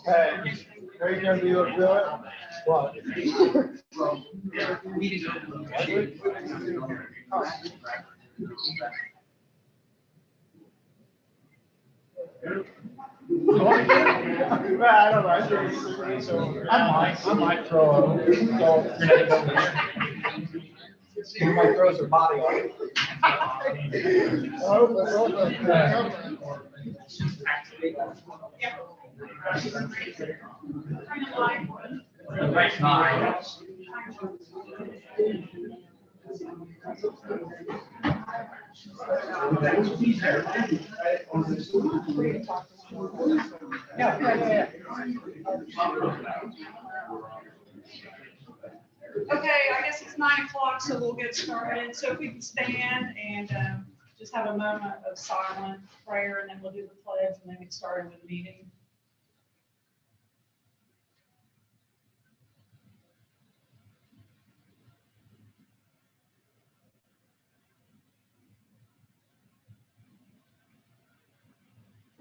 Hey, are you gonna do it? What? I don't know. I might throw a grenade over here. You might throw some body on it. Okay, I guess it's 9 o'clock, so we'll get started. So if we can stand and just have a moment of silent prayer, and then we'll do the pledge, and then get started with the meeting.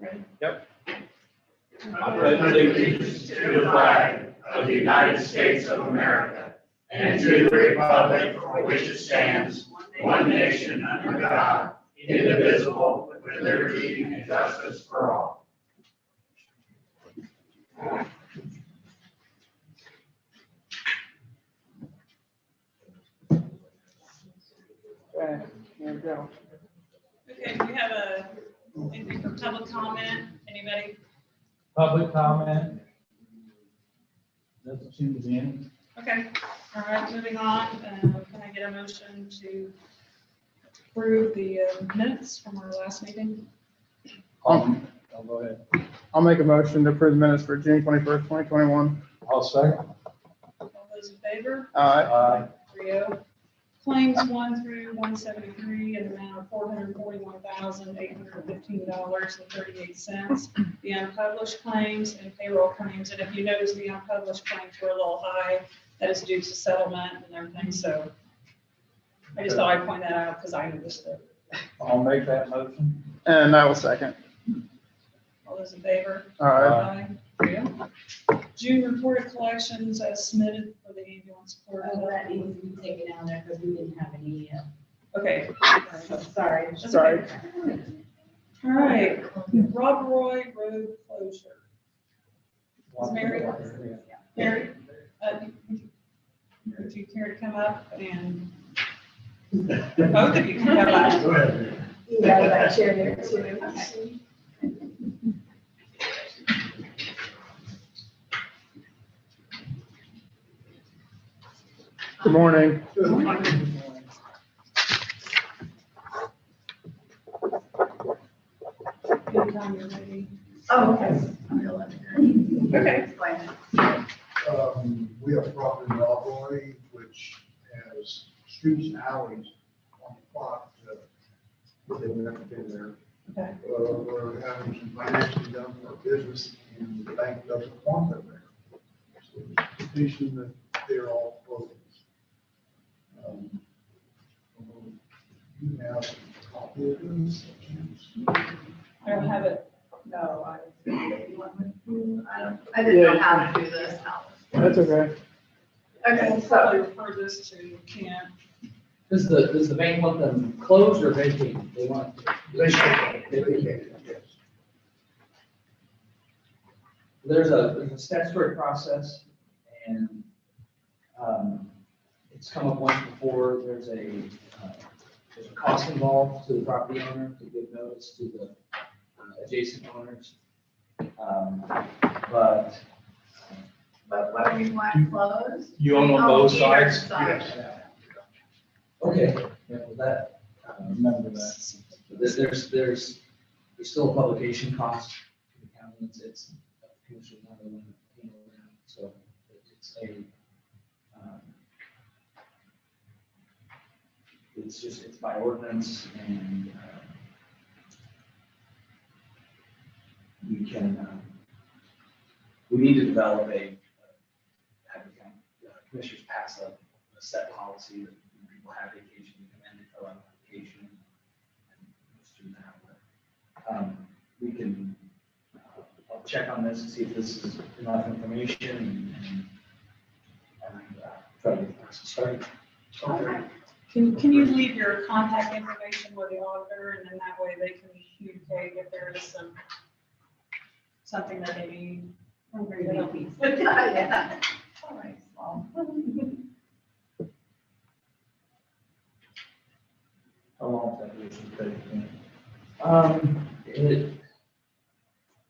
Ready? Yep. I pledge allegiance to the flag of the United States of America and to the republic for which it stands, one nation under God, indivisible, with liberty and justice for all. Okay, here we go. Okay, do we have anything for public comment? Anybody? Public comment. Doesn't seem to be any. Okay, all right, moving on. Can I get a motion to approve the minutes from our last meeting? I'll go ahead. I'll make a motion to approve minutes for June 21st, 2021. I'll second. All those in favor? Aye. 3-0. Claims 1 through 173 in the amount of $441,815.38. The unpublished claims and payroll claims, and if you notice, the unpublished claims were a little high. That is due to settlement and everything, so I just thought I'd point that out because I noticed it. I'll make that motion. And I will second. All those in favor? Aye. 3-0. June reported collections as submitted for the ambulance court. That needs to be taken out there because we didn't have any, Okay. sorry. That's Sorry. okay. All right, Rob Roy Road closure. Is Mary? Mary, would you care to come up and both of you can come up? Go ahead. Yeah, that chair there too. Okay. Good morning. Anytime you're ready. Oh, okay. I'm gonna let her. Okay. Explain. We have property in Rockaway, which has streets and alleys on the plot, they've never been there. Okay. We're having some financing done for business, and the bank doesn't want them there. So it's a petition that they're all closed. You have a copy of this? I don't have it. No, I didn't know how to do this. That's okay. Okay, We'll so, probably refer this to Ken. Does the bank want them closed or vacated? They want. They can't, yes. There's a statutory process and, it's come up once before. There's a cost involved to the property owner to give notice to the adjacent owners. But what do you want closed? You own on both either sides? side. Yes. okay, yeah, well, that, Remember that. there's still a publication cost to the county. It's Commissioner one of the one that handle that. So it's by ordinance and we need to develop have the county commissioners pass a set policy that when people have vacation, they come in, they fill out an application and just do that. But can, I'll check on this and see if this is enough information and try to get the process started. Okay. Can you leave your contact information with the auditor, and then that way they can communicate if there is something that they need? Yeah. All right, well. How long is that usually take? It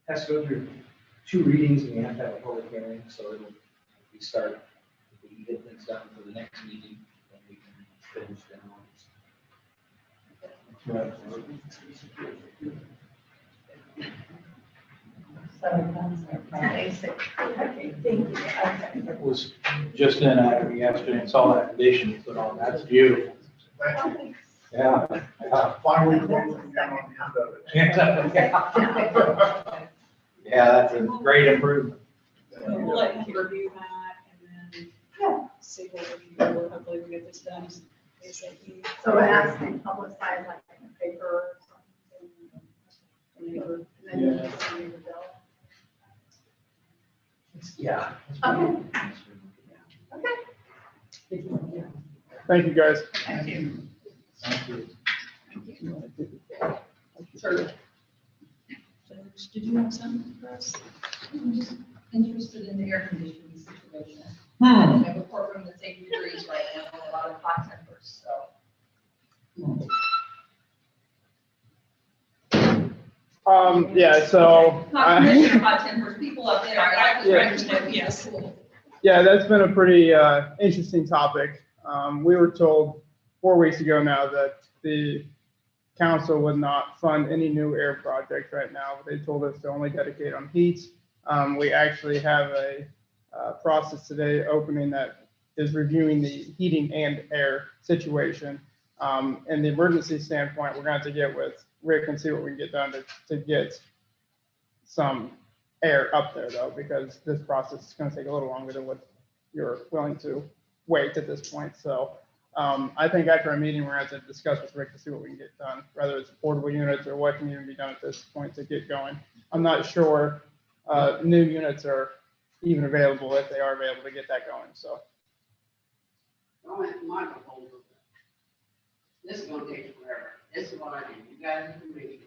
has to go through 2 readings and we have to have a public hearing, so it'll, if we start, if we can get things done for the next meeting, then we can finish them Basic. Okay, thank you. Okay. It was just in Aggie yesterday and saw that condition you put on. That's beautiful. Thank you. Yeah. Finally, closing in on the end of it. Yeah, that's a great improvement. We'll let you review that and then see what we can do. Hopefully we get this done ASAP. So it has to be publicized like in the paper or something. And then you just send me the bill. Yeah. Okay. Okay. Thank you, guys. Thank you. Sure. Did you have something for us? I'm just interested in the air conditioning situation. Hmm. I have a courtroom that's 80 degrees right now, and a lot of hot tempers, so. Yeah, so. Not commissioner hot tempers, people up there, I like to Yeah. understand, Yes. Yeah, that's been a pretty interesting topic. We were told 4 weeks ago now that the council would not fund any new air projects right now. They told us to only dedicate on heat. We actually have a process today opening that is reviewing the heating and air situation. And the emergency standpoint, we're going to have to get with Rick and see what we can get done to get some air up there though, because this process is going to take a little longer than what you're willing to wait at this point. So I think after our meeting, we're going to have to discuss with Rick to see what we can get done, whether it's portable units or what can even be done at this point to get going. I'm not sure new units are even available, if they are available, to get that going, so. My proposal, this is gonna take forever. This is what I think. You guys are committee.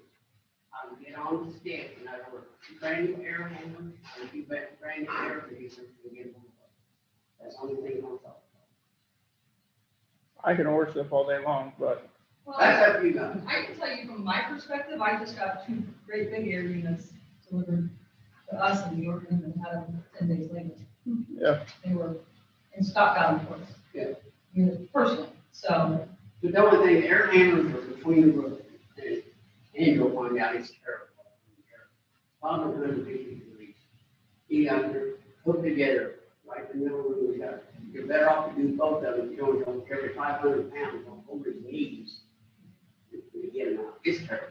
I will get on the stick and I will brand new air handler and you bet brand new air conditioner to get one. That's the only thing I'm talking I can order stuff all day long, but Well, about. That's up to you guys. I can tell you from my perspective, I just got 2 great big air units delivered to us in New York and then had them 10 days later. yeah. They were in stock out of course. Yeah. You know, personally, so. But the only thing, the air handlers are between the roof. And you'll find out it's terrible. 550 degrees. Heat under, put together, right in the middle of the room. You're better off to do both of them. You don't go every 500 pounds on over his knees. You get them out. It's terrible.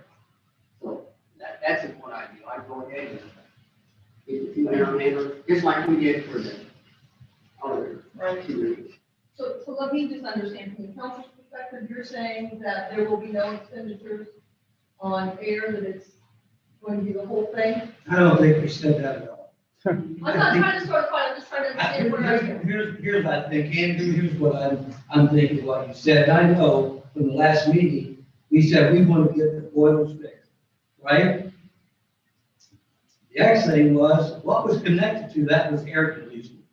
So that's just what I do. I go ahead and get the 2 air handlers, just like we did for the other 2 rooms. So let me just understand from the council's perspective, you're saying that there will be no expenditures on air, that it's going to be the whole thing? I don't think we said that at all. I'm not trying to start a fight, I'm just trying to understand where I am. Here's what I think, Andrew, here's what I'm thinking what you said. I know from the last meeting, we said we want to get the boilers fixed, right? The next thing was, what was connected to that was air conditioning.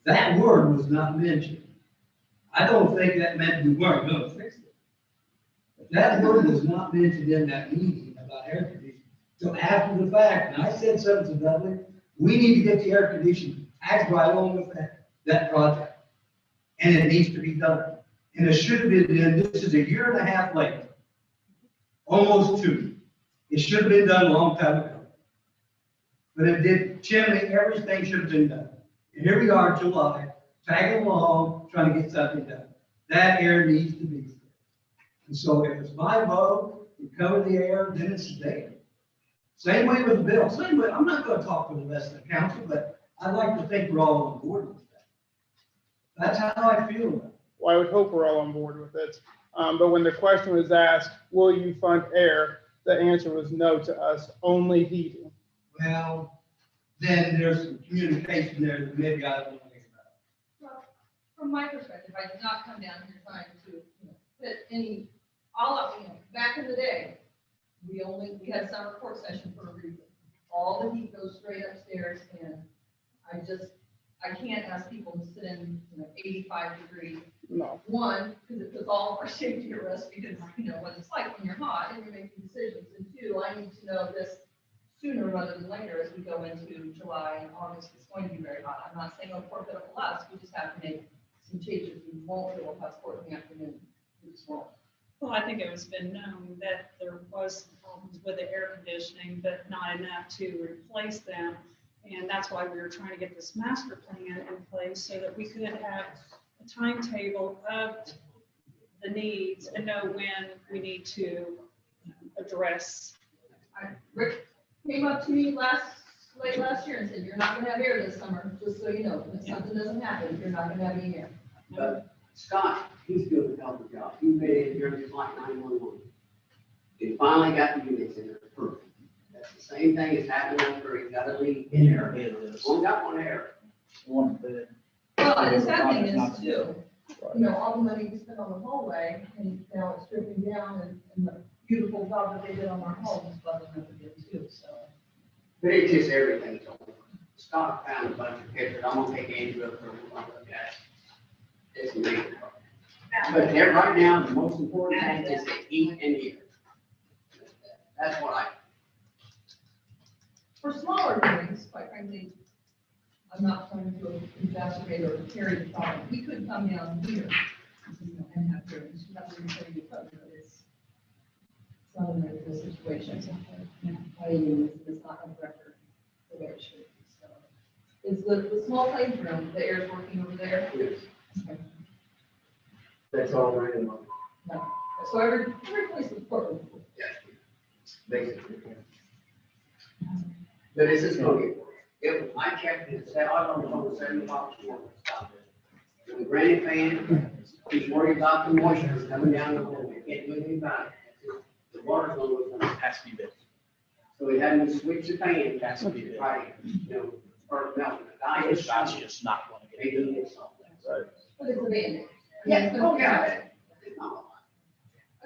That word was not mentioned. I don't think that meant we weren't going to fix it. But that word was not mentioned in that meeting about air conditioning. So after the fact, and I said something to Dudley, we need to get the air conditioning as right on with that project. And it needs to be done. And it should have been done, this is 1.5 years later. Almost 2. It should have been done a long time ago. But it did, chimney, everything should have been done. And here we are, July, tagging along, trying to get something done. That air needs to be there. And so if it's my vote, we cover the air, then it's there. Same way with the bill, same way, I'm not gonna talk for the rest of the council, but I'd like to think we're all on board with that. That's how I feel about it. Well, I would hope we're all on board with it. But when the question was asked, will you fund air? the answer was no to us, only heating. Well, then there's some communication there that maybe I don't think about. Well, from my perspective, I did not come down here trying to, put any, all of, back in the day, we had summer court session for a reason. All the heat goes straight upstairs, and I can't ask people to sit in, 85-degree. No. One, because it puts all of our safety at risk, because, what it's like when you're hot and you're making decisions. And two, I need to know this sooner rather than later as we go into July and August. It's going to be very hot. I'm not saying no court bill for us, we just have to make some changes. We won't be able to have court in the afternoon. We just won't. Well, I think it was been known that there was problems with the air conditioning, but not enough to replace them. And that's why we were trying to get this master plan in place so that we could have a timetable of the needs and know when we need to address. Rick came up to me late last year and said, you're not gonna have air this summer, just so you know. If something doesn't happen, you're not gonna have any air. But Scott, he's doing a hell of a job. He made it here just like 911. They finally got the units in there. Perfect. That's the same thing as happening over. He's got a leak in there. One got one air. One bed. Well, and the sad thing is too, all the money we spent on the hallway, and now it's stripping down, and the beautiful job that they did on our homes, buzzing up again too, so. But it's just everything's over. Scott found a bunch of pictures. I'm gonna take Andrew up there and look at it. It's amazing. But there, right now, the most important thing is to eat and eat. That's what For smaller things, quite frankly, I'm not trying to exacerbate or carry the problem. We could come down here, and have hearings, we have to return the equipment, but it's not a medical situation. I mean, it's not a record the way it should be, so. Is the small playroom, the air's working over there? Yes. Okay. That's all right. No. So every place is courtroom. Basically. But it's just gonna get worse. If I checked it, say, I don't know, 7 o'clock this morning, stop it. The granny fan, he's worried about the moisture coming down the hole, we can't do anything about it. The water's gonna go down. Has to be big. So we had to switch the fan, Has to be big. right, start melting. The It's guy just not going to they get do it. get something. But it's a Band-Aid. Yes, But oh, yeah. It's not a lot.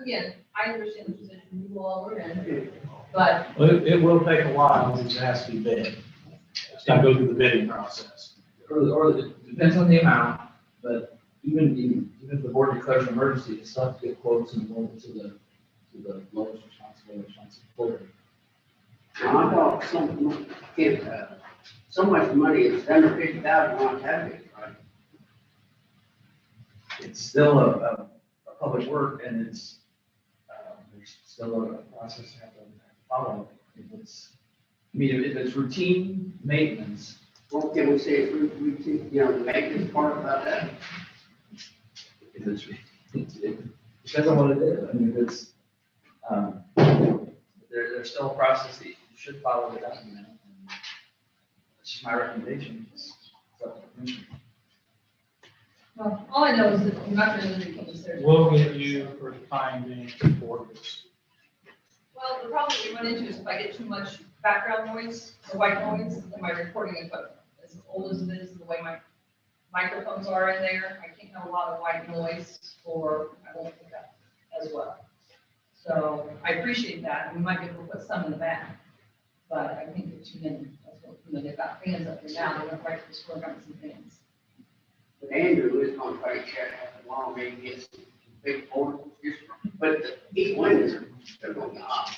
again, I understand the position you all are in, but Well, it will take a while, because it has to be bid. It's got to go through the bidding process. Or it depends on the amount, but even if the board declares an emergency, it's not to get quotes and go to the lowest responsible. Now, I thought so much money is under $50,000 on tax, right? It's still a public work, and it's, there's still a process you have to follow. If it's routine maintenance, Well, can we say if we, the maintenance part about that? it depends on what it is. I mean, if it's, there's still a process that you should follow the document. And it's just my recommendation. It's up to the commission. well, all I know is that I'm not going to do public service. We'll get you for the time being for this. Well, the problem we run into is if I get too much background noise or white noise in my recording equipment. As old as it is, the way my microphones are in there, I can't have a lot of white noise, or I won't pick up as well. So I appreciate that, and we might be able to put some in the back, but I think that too many. That's what, they've got fans up there now, they went right to the store, got some fans. But Andrew is gonna try to check out the law, maybe get some big portables, but the heat windows, they're going up.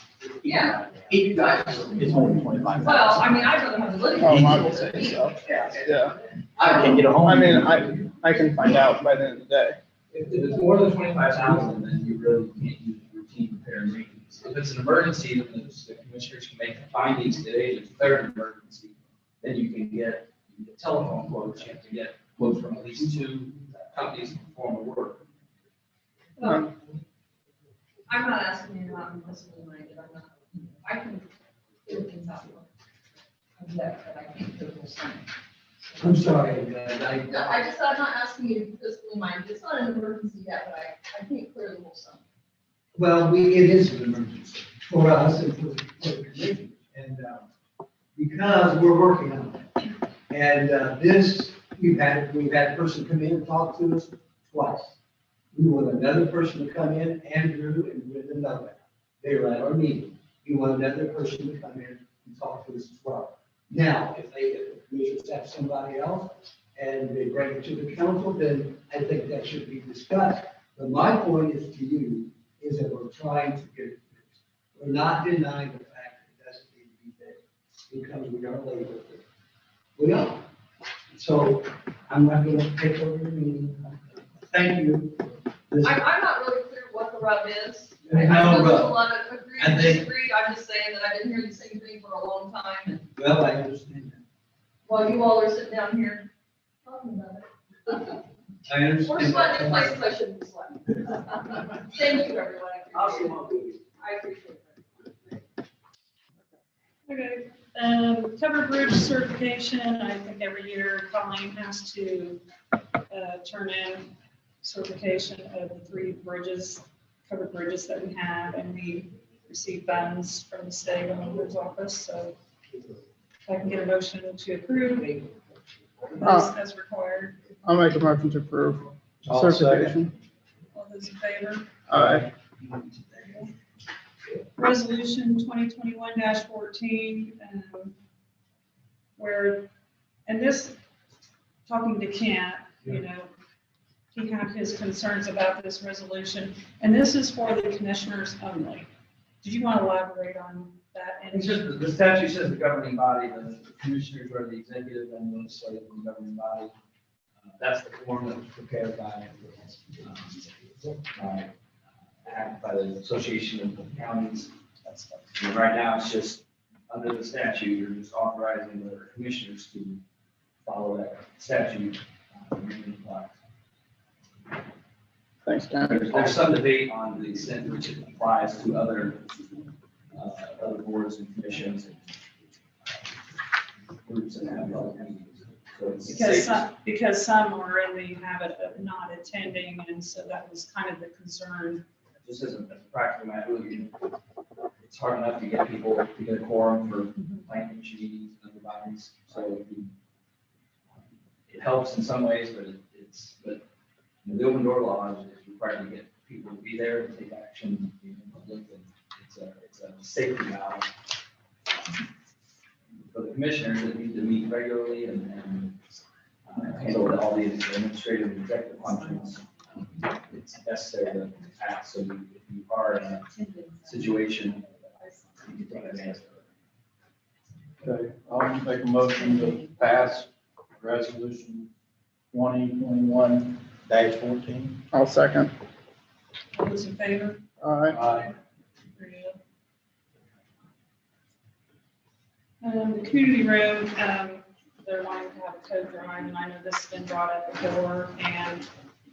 Yeah. You guys. It's only 25. Well, I mean, I'd rather have the living. Oh, room. I would say so. Yeah. I can get a home. I mean, I can find out by the end of the day. If it's more than 25,000, then you really can't use routine repair and maintenance. If it's an emergency, then the commissioners can make findings today to declare an emergency. Then you can get telephone quotes, you have to get quotes from at least 2 companies to perform the work. Well, I'm not asking you not to be fiscally minded, I'm not, I can figure things out. I'm that, but I can't do the whole thing. I'm sorry, No, I just, I'm not asking you to be fiscally minded, it's not an emergency yet, but I can't clear the whole sum. Well, it is an emergency. for us and for the commission. And, because we're working on it. And, this, we've had a person come in and talk to us twice. We want another person to come in, Andrew and Linda Novak. They were at our meeting. We want another person to come in and talk to us as well. Now, if the commissioners have somebody else and they bring it to the council, then I think that should be discussed. But my point is to you, is that we're trying to get it fixed. We're not denying the fact that it doesn't need to be fixed because we are labor. We are. So I'm not going to take over the meeting. Thank you. I'm not really clear what the rub is. There's I no know there's a rub. lot of agree I and think- disagree. I'm just saying that I've been hearing the same thing for a long time. And Well, I understand that. while you all are sitting down here talking about it. I understand. We're sweating in places I shouldn't be sweating. Thank you, everyone. I appreciate it. Okay, covered bridge certification, I think every year Colleen has to, turn in certification of the 3 bridges, covered bridges that we have, and we receive funds from the state auditor's office, so if I can get a motion to approve as required. I'll make a motion to approve I'll second. certification. All those in favor? Aye. Resolution 2021-14, where, and this, talking to Kent, you know, he had his concerns about this resolution, and this is for the commissioners only. Did you want to elaborate on that? It's just, the statute says the governing body, the commissioners are the executive and the legislative and governing body. That's the form that was prepared by the Association of Counties. And right now, it's just, under the statute, you're just authorizing the commissioners to follow that statute. Thanks, Ken. There's some debate on the extent to which it applies to other boards and commissions and groups that have other meetings. So it's Because some are in the habit of not attending, and so that was kind of the concern. Just as a practical matter, it's hard enough to get people to get a quorum for planning commission meetings and other bodies. So it helps in some ways, but the open door law is required to get people to be there and take action in public, and it's a safety valve for the commissioners that need to meet regularly and handle all the administrative and executive functions. It's necessary to act, so if you are in a situation, you can take advantage of it. Okay, I'll make a motion to pass resolution 2021-14. I'll second. All those in favor? Aye. Aye. The community room, they're wanting to have a code drawing, and I know this has been brought up before, and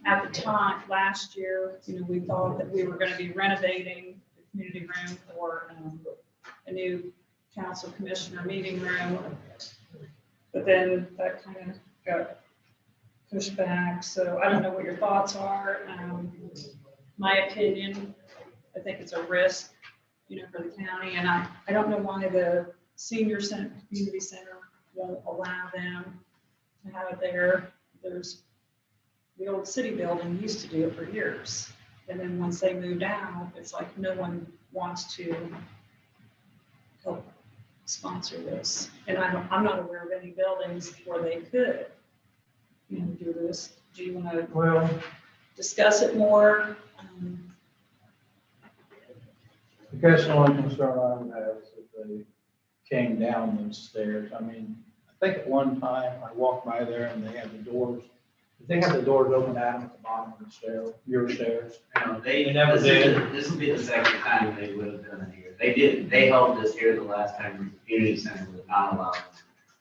at the time, last year, you know, we thought that we were gonna be renovating the community room for, a new council commissioner meeting room. But then that kind of got pushed back, so I don't know what your thoughts are. My opinion, I think it's a risk, you know, for the county, and I don't know why the senior center, community center won't allow them to have it there. There's, the old city building used to do it for years, and then once they moved out, it's like no one wants to help sponsor this. And I'm not aware of any buildings where they could, you know, do this. Do you want to Well, discuss it more? I guess the only concern I would have is if they came down those stairs. I mean, I think at one time I walked by there and they had the doors. They had the doors open at them at the bottom of the stair, your stairs. No, They never This will be the second time they would have done it here. They did, they held this here the last time the community center was not allowed.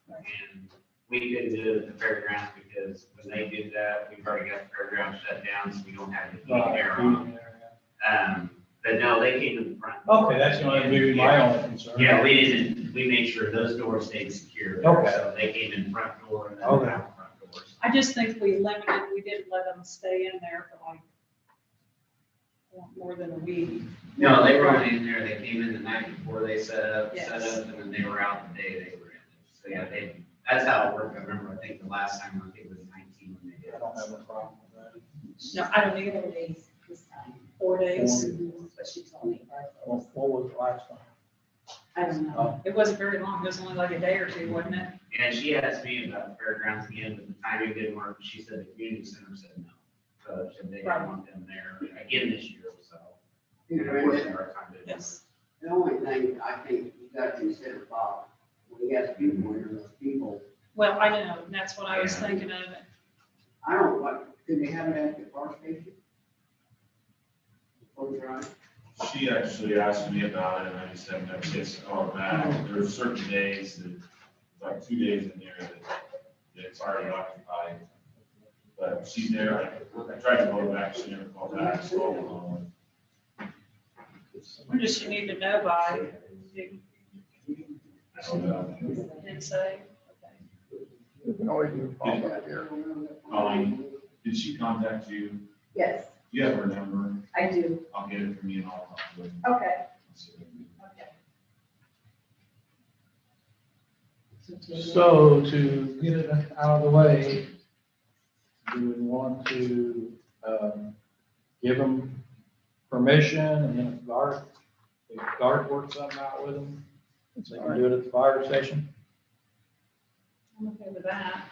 And we couldn't do it at the fairgrounds because when they did that, we've already got the fairgrounds shut down, so we don't have the heating air on. But no, they came to the front. Okay, that's going to be my only concern. Yeah, we made sure those doors stayed secure. Okay. So they came in the front door and then Okay. out the front doors. I just think we didn't let them stay in there for like more than a week. No, they were only in there, they came in the night before they set up, Yes. and then they were out the day they were in. So, yeah, that's how it worked. I remember, I think the last time, I think it was 19 when they did I it. don't have a problem with that. No, I don't either. 4 days this time. 4 days. That's what she told me. What was the last time? I don't know. It wasn't very long. It was only like a day or two, wasn't it? And she asked me about the fairgrounds again, but the timing didn't work. She said the community center said no. So she said they didn't want them there again this year, so. And unfortunately, our time didn't work. Yes. The only thing I think you gotta consider, Bob, when you got people in there, those people, Well, I know, and that's what I was thinking of. I don't know, what, could they have it at the car station? Or drive? She actually asked me about it, and I just haven't had a chance to call her back. There are certain days that, like 2 days in there that it's already occupied. But she's there, I tried to call her back, she never called back, so, When does she need to know by? I don't know. Didn't say. We can always do a follow-up here. Colleen, did she contact you? Yes, Do you have her number? I do. I'll get it from you and I'll talk to her. Okay. So to get it out of the way, do we want to, give them permission and then if Garth works something out with them, they can do it at the fire station? I'm okay with that.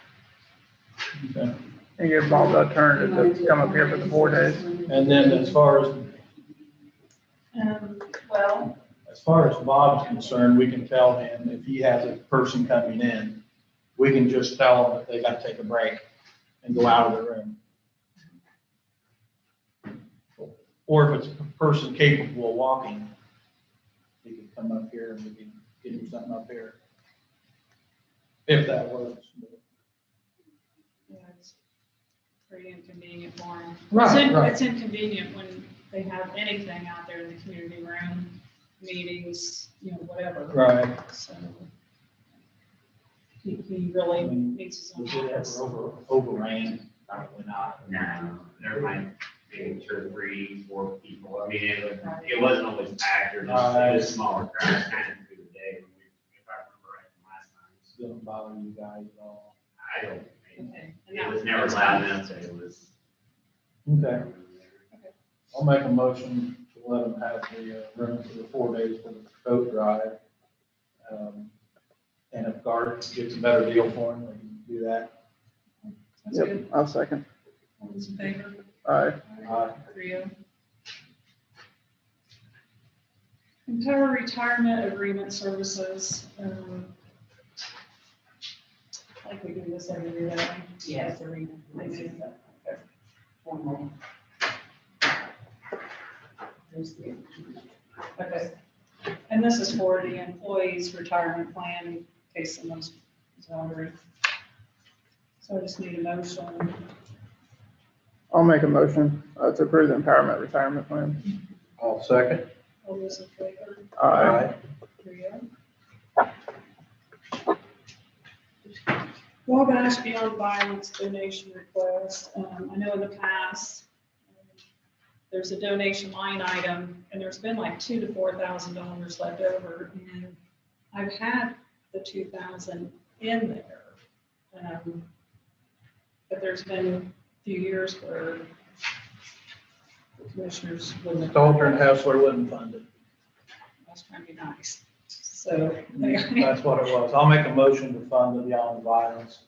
Okay. And give Bob that turn to come up here for the 4 days. And then as far as Well, Bob's concerned, we can tell him if he has a person coming in, we can just tell them that they got to take a break and go out of the room. Or if it's a person capable of walking, he could come up here and we can get him something up here. If that works. yeah, it's pretty inconvenient for them. Right, right. It's inconvenient when they have anything out there in the community room, meetings, whatever. Right. So he really needs his own Was it office. ever overran? Probably not. No, there might be 2 or 3, 4 people. I mean, it wasn't always packed or just it was smaller crowds kind of through the day. If I remember right from last time. Doesn't bother you guys at all? I don't, Okay. And it that- was never loud enough that it was. Okay. I'll make a motion to let them have the room for the 4 days for the boat drive. And if Garth gets a better deal for him, we can do that. That's Yep, good. I'll second. All those in favor? Aye. Aye. 3-0. Empower Retirement Agreement Services. I think we do this every year, don't we? Yes. Every year. I do. Okay. One more. There's the. Okay. And this is for the employee's retirement plan, in case someone's wondering. So I just need a motion. I'll make a motion to approve the empowerment retirement plan. I'll second. All those in favor? Aye. 3-0. Wabash Beyond Violence donation request. I know in the past, there's a donation line item, and there's been like $2,000 to $4,000 left over, and I've had the 2,000 in there. But there's been a few years where the commissioners wouldn't. Stalter and Hessler wouldn't fund it. I was trying to be nice. So. That's what it was. I'll make a motion to fund the Beyond Violence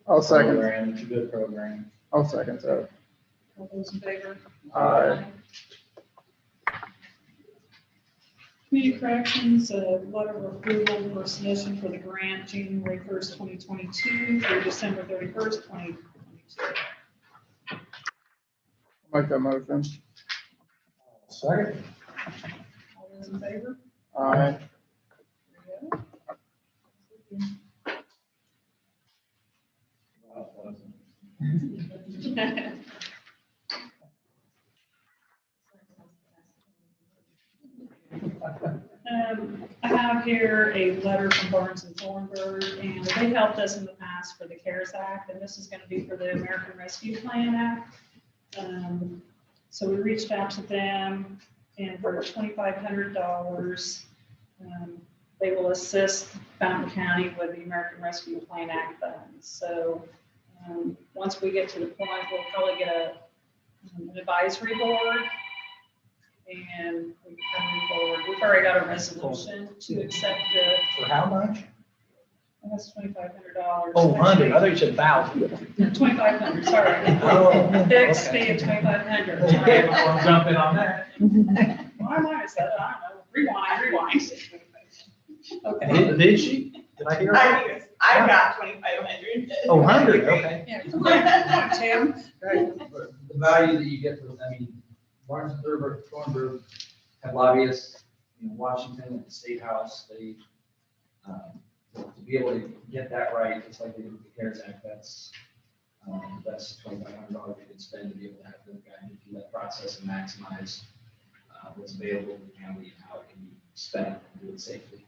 I'll second. program. It's a good program. I'll second that. All those in favor? Aye. Community Corrections, a letter of approval for submission for the grant January 1st, 2022 through December 31st, 2022. I'll make that motion. Second. All those in favor? Aye. I have here a letter from Barnes and Thornburg, and they helped us in the past for the CARES Act, and this is going to be for the American Rescue Plan Act. So we reached out to them, and for $2,500, they will assist Fountain County with the American Rescue Plan Act funds. So once we get to the point, we'll probably get an advisory board, and we can move forward. We've already got a resolution to accept the, For how much? that's $2,500. Oh, 100, I thought you said 1,000. 2,500, sorry. Oh, Fixed okay. fee of 2,500. Okay, I'll jump in on that. Why am I said, I don't know, rewind. Okay. Did she? Did I hear her? I got 2,500. Oh, 100, okay. Yeah, come on, Tim. But the value that you get from, I mean, Barnes and Thornburg have lobbyists in Washington at the State House. They, to be able to get that right, it's like they did with the CARES Act, that's $2,500 you could spend to be able to have the guy through that process and maximize what's available in the county and how it can be spent and do it safely.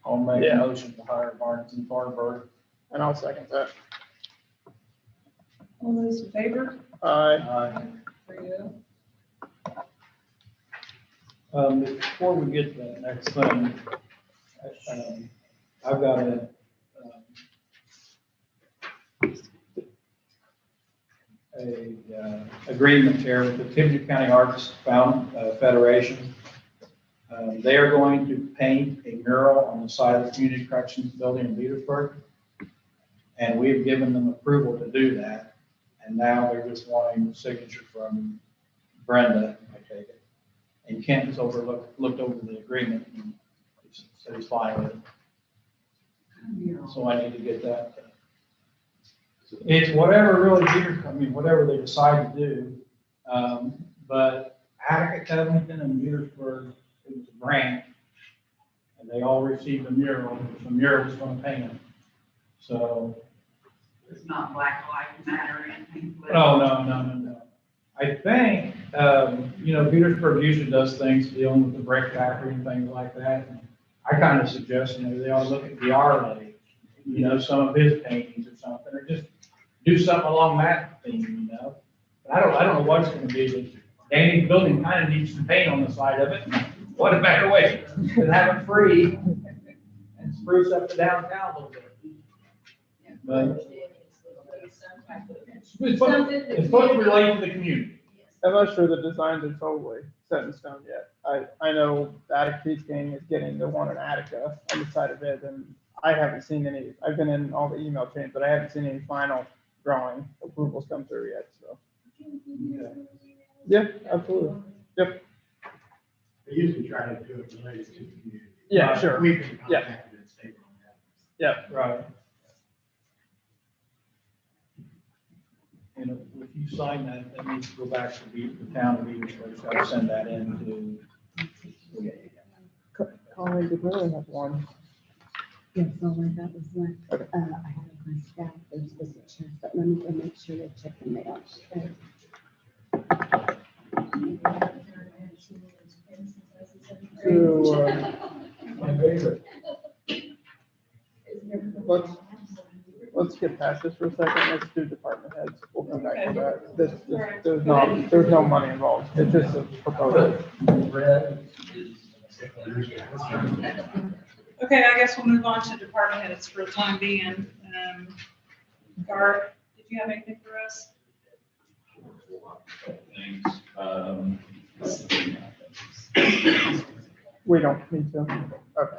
I'll make Yeah. a motion to hire Barnes and Thornburg. And I'll second that. All those in favor? For you. Before we get to the next thing, I've got a agreement here with the Tiffany County Arts Federation. They are going to paint a mural on the side of the Community Corrections Building in Petersburg. And we've given them approval to do that. And now they're just wanting the signature from Brenda, I take it. And Kent has looked over the agreement and said he's fine with it. So I need to get that. It's whatever really, whatever they decide to do. But Attica, Covington, and Petersburg, it was a grant. And they all received a mural. The mural was going to paint them. So. It's not Black Lives Matter or anything. but- Oh, no. I think, Petersburg usually does things dealing with the brick factory and things like that. I kind of suggest, they ought to look at Diarle, some of his paintings or something, or just do something along that theme, I don't know what it's gonna be, but Danny's building kind of needs some paint on the side of it. What a better way to have it free and spruce up the downtown a little bit. But it's supposed to relate to the community. I'm not sure the designs are totally set in stone yet. I know the Attica Peach Gang is getting the one in Attica on the side of it, and I haven't seen any, I've been in all the email chains, but I haven't seen any final drawing approvals come through yet, so. Yeah, absolutely. Yep. They usually try to do it related to the community. Yeah, sure. We've been Yeah. contacted and stayed on that. Yeah. Right. If you sign that, that needs to go back to the town of Petersburg, so I'll send that in Colin, did we only have one? Yes, all I got was one. Okay. I have my staff, they're supposed to check, but let me go make sure they check the mail. My favorite. Let's get past this for a second. Let's do department heads. We'll come back to that. There's no money involved. It's just a proposal. Okay, I guess we'll move on to department heads for the time being. Garth, did you have anything for us? We don't need to. Okay.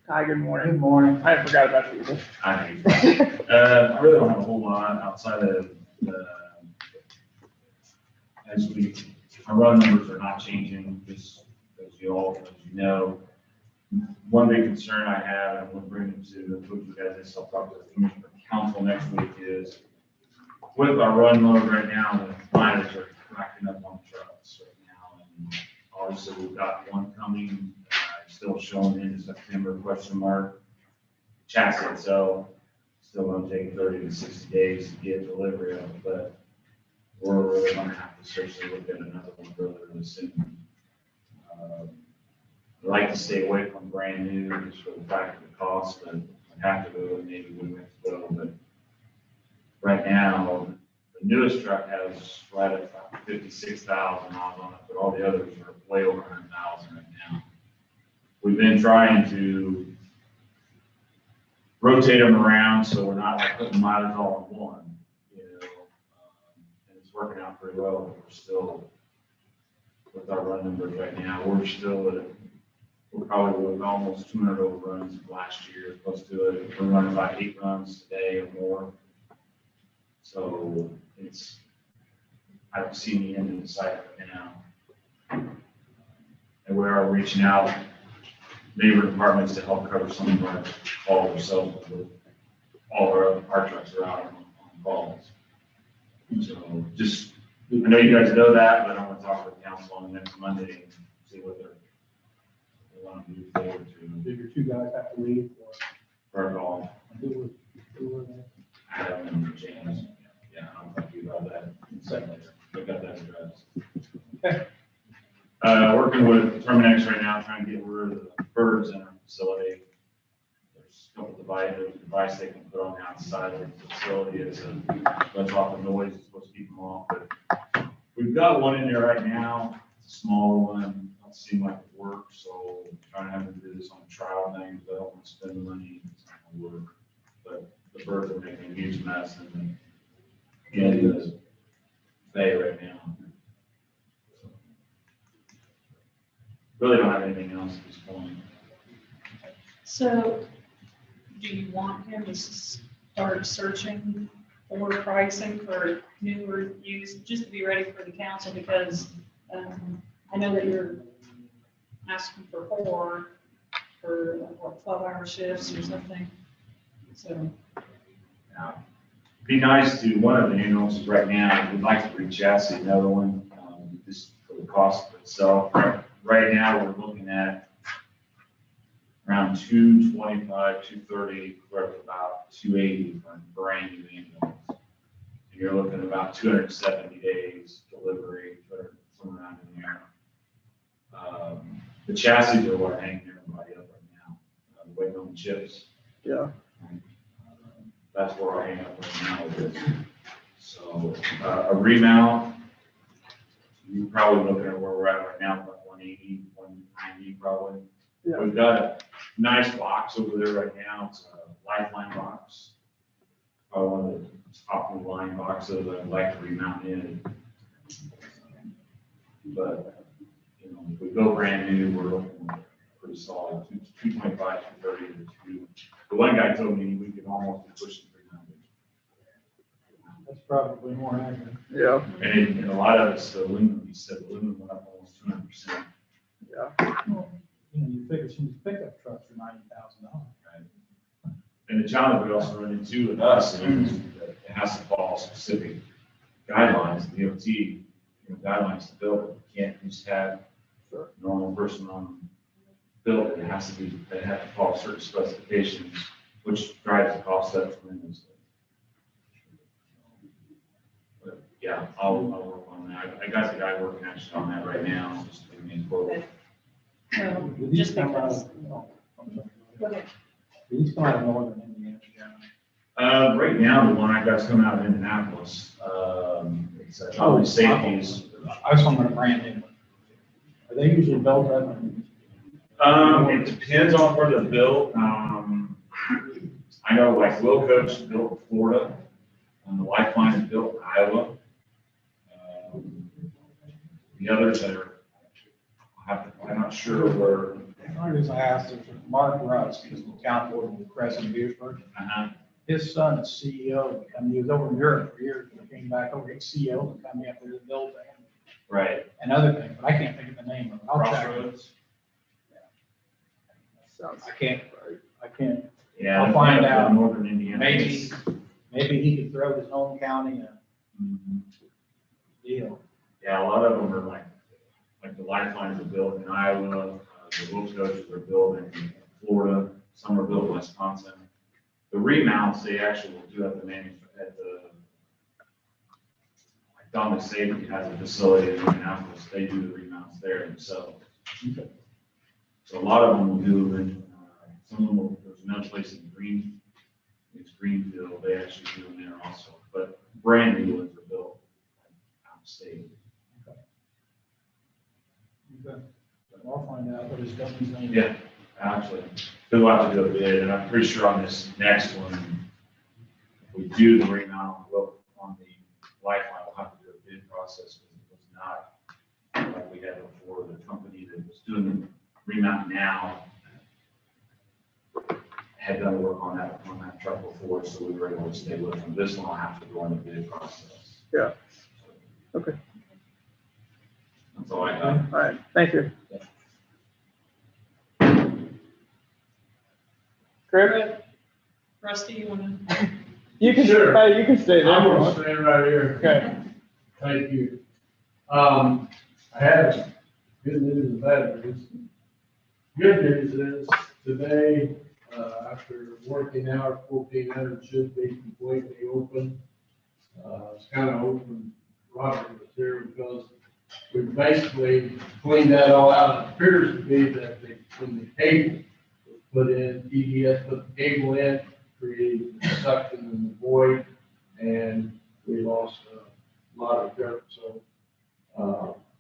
Hi, good morning. Good morning. I forgot about you. I really don't have a whole lot outside of as our run numbers are not changing, just as you know. One big concern I have, and I'm going to bring it to you guys, I'll talk to the Commissioner Council next week, is with our run load right now, the miners are racking up on trucks right now. And obviously, we've got one coming, still showing into September, chassis itself, still gonna take 30 to 60 days to get delivery of it, but we're really gonna have to seriously look at another one really soon. I'd like to stay away from brand new, just for the fact of the cost, but I have to go, and maybe we have to go, but right now, The newest truck has right at about 56,000 miles on it, but all the others are way over 100,000 right now. We've been trying to rotate them around so we're not like putting mileage all in one, you know. And it's working out pretty well, but we're still, with our run numbers right now, we're probably with almost 200 overruns last year, close to it. We're running about 8 runs today or more. So I don't see any end in sight right now. And we are reaching out neighbor departments to help cover some of our calls ourselves. All our other fire trucks are out on calls. So just, I know you guys know that, but I'm gonna talk with council on next Monday and see what they want to move forward to. Did your 2 guys have to leave or? For all. Who were they? Adam and James. Yeah, I'll talk to you about that in a second later. I got that addressed. Okay. Working with Terminex right now, trying to get rid of the birds in our facility. There's a couple device they can put on the outside of the facility. It's a bunch off the noise, it's supposed to keep them off, but we've got one in there right now. It's a smaller one, don't seem like it works, so I'm trying to have them do this on a trial thing, because I don't want to spend the money, it's not gonna work. But the birds are making a huge mess in the bay right now. So, really don't have anything else at this point. So do you want him to start searching for pricing for newer used, just to be ready for the council? Because I know that you're asking for 4 for what, 12-hour shifts or something. So. Yeah. Be nice to one of the ambulances right now. We'd like to re-chassis another one, just for the cost of itself. Right now, we're looking at around 225, 230, we're at about 280 for a brand new ambulance. And you're looking at about 270 days delivery, somewhere around in there. The chassis are what hanging everybody up right now. Waiting on the chips. Yeah. That's where I hang up right now with this. So a remount, you're probably looking at where we're at right now, about 180, 190 probably. Yeah. We've got a nice box over there right now. It's a Lifeline box. Probably one of the top of the line boxes I'd like to remount in. But, you know, if we go brand new, we're looking pretty solid, 225, 230 to 2. The one guy told me we could almost be pushing 300. That's probably more accurate. Yeah. And a lot of it's the aluminum. He said aluminum went up almost 200%. Yeah. Well, you know, you figure some of these pickup trucks are $90,000. Right. And the challenge we also run into with us is that it has to follow specific guidelines, DOT, guidelines to build it. You can't just have a normal person on build it. It has to be, they have to follow certain specifications, which drives the cost up tremendously. But yeah, I'll work on that. I got the guy working actually on that right now, just giving me a quote. So Did these just come out because. of, oh, I'm sorry. Go ahead. Did these come out of northern Indiana generally? Right now, the one I got's coming out of Indianapolis. It's Holy Safeties. I was talking about a brand new one. Are they usually built up? It depends on where they're built. I know like Wilcox is built in Florida, and the Lifeline is built in Iowa. The others that are, I'm not sure where. The only reason I asked is Mark Russ, who's the town board in Crescent Beersburg. His son is CEO, and he was over in Europe for years, and he came back over, he's CEO of the company up there to build that. Right. And other things, but I can't think of the name of it. I'll check. Crossroads. I can't, Yeah. I'll find out. Northern Indiana. maybe he could throw his home county a deal. Yeah, a lot of them are like the Lifelines are built in Iowa, the Wilcoxes are built in Florida, some are built in Wisconsin. The remounts, they actually will do at the like Dominic Safety has a facility in Indianapolis, they do the remounts there themselves. So a lot of them will do, and some of them will, there's another place in Greenfield, they actually do them there also. but brand new ones are built out of state. Okay. I'll find out what his company's name is. Yeah, actually, we'll have to do a bid, and I'm pretty sure on this next one, if we do the remount on the Lifeline, we'll have to do a bid process, because it was not like we had before. The company that was doing the remount now had done work on that truck before, so we were able to stay with them. This one will have to go in the bid process. Yeah. Okay, That's all I got. all right, thank you. Chris, Rusty, you wanna? you can, Sure. you can stay there. I'm if you gonna want. stand right here. Okay. Thank you. I have good news and bad news. Good news is today, after working out, 1400 should be completely open. It's kind of open, Robert was here because we basically cleaned that all out. It appears to be that when the cable was put in, TDS put the cable in, created the suction in the void, and we lost a lot of dirt. So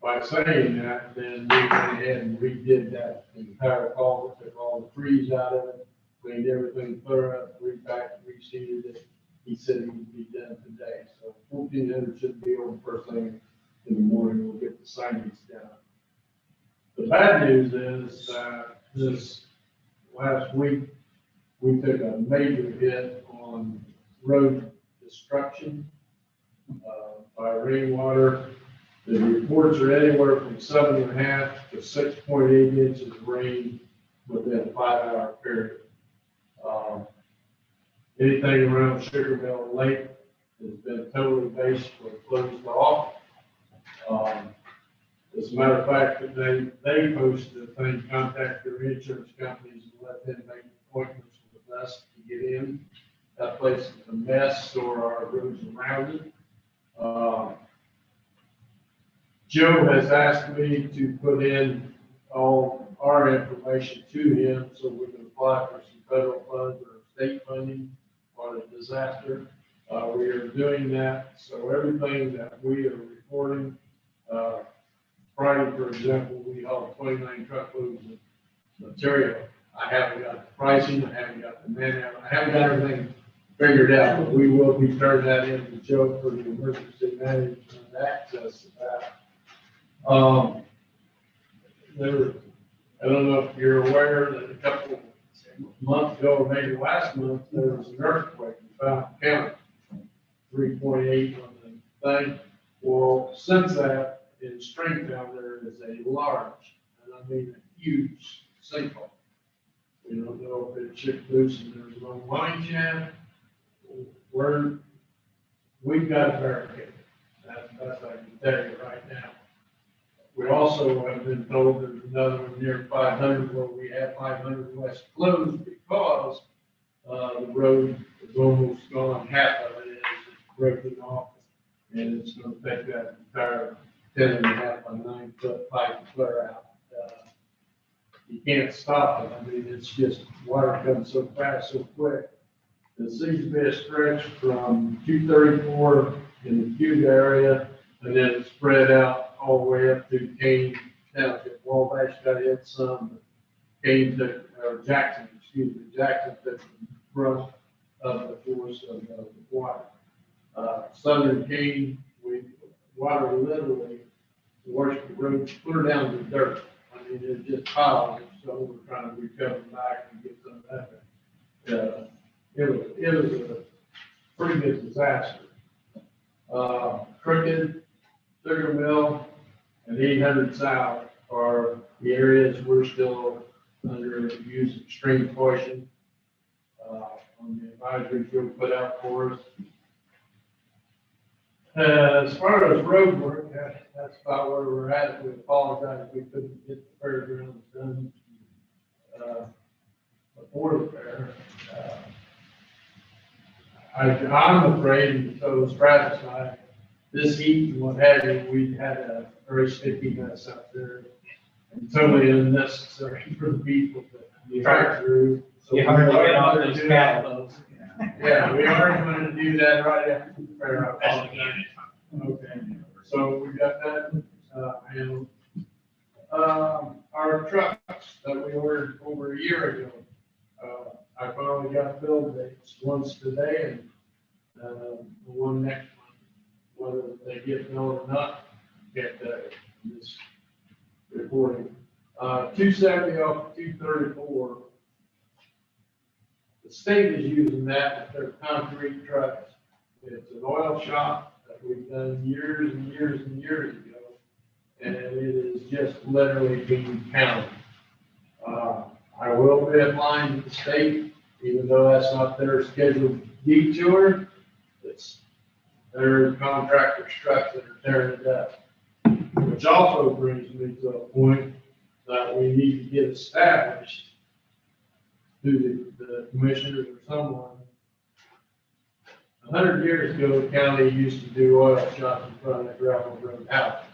by saying that, then we went ahead and redid that entire culvert, took all the trees out of it, cleaned everything thorough, repacked, reseeded it. He said he would be done today. So 1400 should be over first thing in the morning. We'll get the signage down. The bad news is this last week, we took a major hit on road destruction by rainwater. The reports are anywhere from 7.5 to 6.8 inches of rain within a 5-hour period. Anything around Sugar Mill Lake has been totally basically closed off. As a matter of fact, they posted a thing, contact their insurance companies and let them make appointments with us to get in. That place is a mess, so are our roads around it. Joe has asked me to put in all our information to him so we can apply for some federal funds or state funding on a disaster. We are doing that, so everything that we are reporting, Friday, for example, we hauled 29 truckloads of material. I haven't got the pricing, I haven't got the man hour, I haven't got everything figured out, but we will be turning that in to Joe for the emergency management access to that. I don't know if you're aware that a couple months ago, or maybe last month, there was an earthquake in Fountain County, 3.8 on the thing. Well, since that, in Stringtown, there is a large, and I mean a huge sinkhole. We don't know if it should loose and there's no line yet. We've got a barricade. That's I can tell you right now. We also have been told there's another one near 500 where we have 500 West closed because the road is almost gone, half of it is broken off, and it's going to take that entire 10.5 by 9 foot pipe to clear out. You can't stop it. I mean, it's just water comes so fast, so quick. There seems to be a stretch from 234 in the Cube area, and then it's spread out all the way up to Kane Township. Wabash got hit some, Kane took, or Jackson, excuse me, Jackson took the brunt of the force of the water. Southern Kane, water literally washed the road clear down to dirt. I mean, it just piled, so we're trying to recover back and get some of that. It was a pretty good disaster. Crooked, Sugar Mill, and 800 South are the areas we're still under use extreme caution on the advisory field put out for us. As far as road work, that's about where we're at. We apologize we couldn't get the fairgrounds done before the fair. I'm afraid, and so is Travis and I, this heat and what have you, we had a very sticky mess up there. And totally unnecessary for the people to drive through. So You hardly get on those catalogs. Yeah, we are going to do that right after the fair. Okay, so we got that, and, our trucks that we ordered over a year ago, I finally got build dates, one's today and, one next month. Whether they get built or not, get that, this reporting. 270 off 234. The state is using that with their concrete trucks. It's an oil shop that we've done years and years and years ago. And it is just literally being counted. I will be applying to the state, even though that's not their scheduled detour. It's their contractor's trucks that are tearing it up. Which also brings me to a point that we need to get established through the commissioners or someone. 100 years ago, the county used to do oil shops in front of the gravel road houses.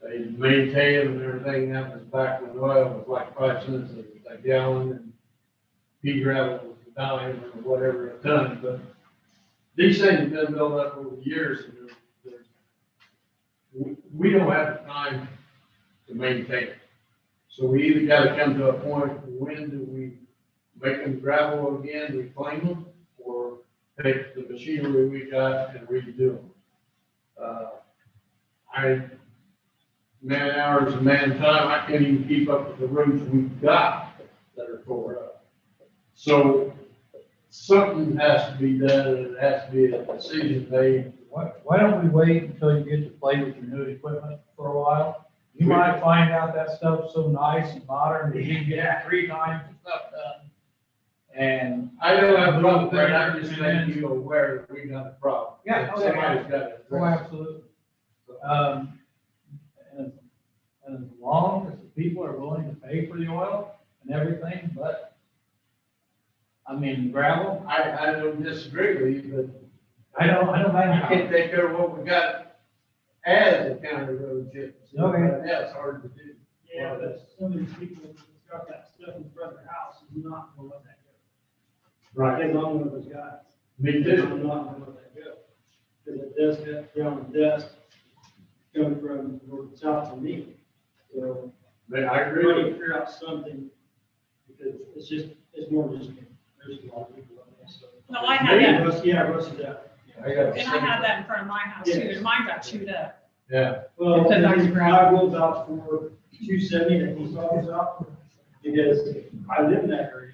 They maintained them and everything. That was back when oil was like 5 cents a gallon and pea gravel was a dime or whatever a ton. But these things have been built up over the years. And we don't have the time to maintain it. So we either got to come to a point, when do we make them gravel again, reclaim them, or take the machinery we got and redo them? Man hours and man time, I can't even keep up with the roads we've got that are tore up. So something has to be done, and it has to be a decision made. Why don't we wait until you get to play with your new equipment for a while? You might find out that stuff's so nice and modern that you can get 3 times the stuff done. And I don't have a problem with that, I'm just making you aware that we got a problem. Yeah, oh, yeah. Somebody's got it. Oh, absolutely. And as long as the people are willing to pay for the oil and everything, but, I mean, gravel, I don't disagree with you, but I don't you mind. can't take care of what we got as a county road chip. Okay. That's hard to do. Yeah, but some of these people that's got that stuff in front of their house is not gonna let that go. Right. As long as those guys. Me I'm too. not gonna let that go. Because it does get down the dust coming from north to south of me. So. But I agree Trying with to you. figure out something, because it's just, it's more than just me. There's a lot of people out there, so. Well, I had that, Russ is out. I got and I had that in front of my house too, and mine got chewed up. Yeah. Well, Because I was I will vouch for 270 that he's talking about, because I live in that area.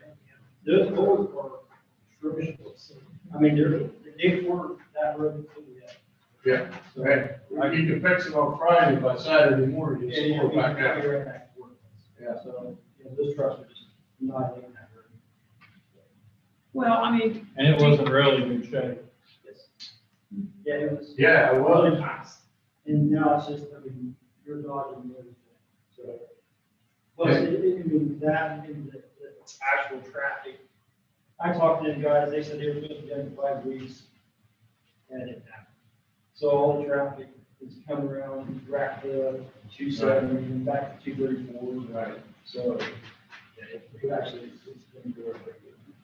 Those roads are atrocious. I mean, they work that road. Yeah, right. You can fix it on Friday, by Saturday morning, Yeah, you just back out. Yeah, so, those trucks are just not in that road. Well, I mean, And it wasn't really in good shape. Yeah, it was. Yeah, it was. really nice. And now it's just, I mean, you're dodging everything, so. Plus, I mean, that and the actual traffic. I talked to them guys, they said they were supposed to be done in 5 weeks. And it didn't happen. So all the traffic is coming around, Rackville, 270, and back to 234. Right. So, yeah, it actually, it's been good.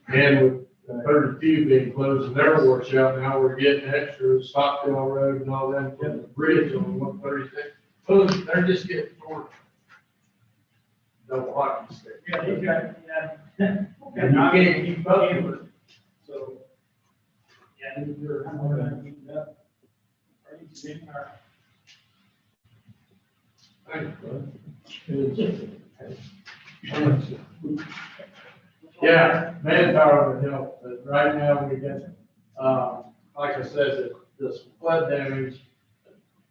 And with 32 being closed in their workshop, now we're getting extra Stockdale Road and all that, from the bridge on 136. Those, they're just getting torn. Double hockey stick. Yeah, they got, yeah. And you can't keep up with it. So, yeah, they're, I'm gonna keep it up. Are you seeing our? Thanks, bud. Yeah, manpower would help, but right now we get, like I said, this flood damage,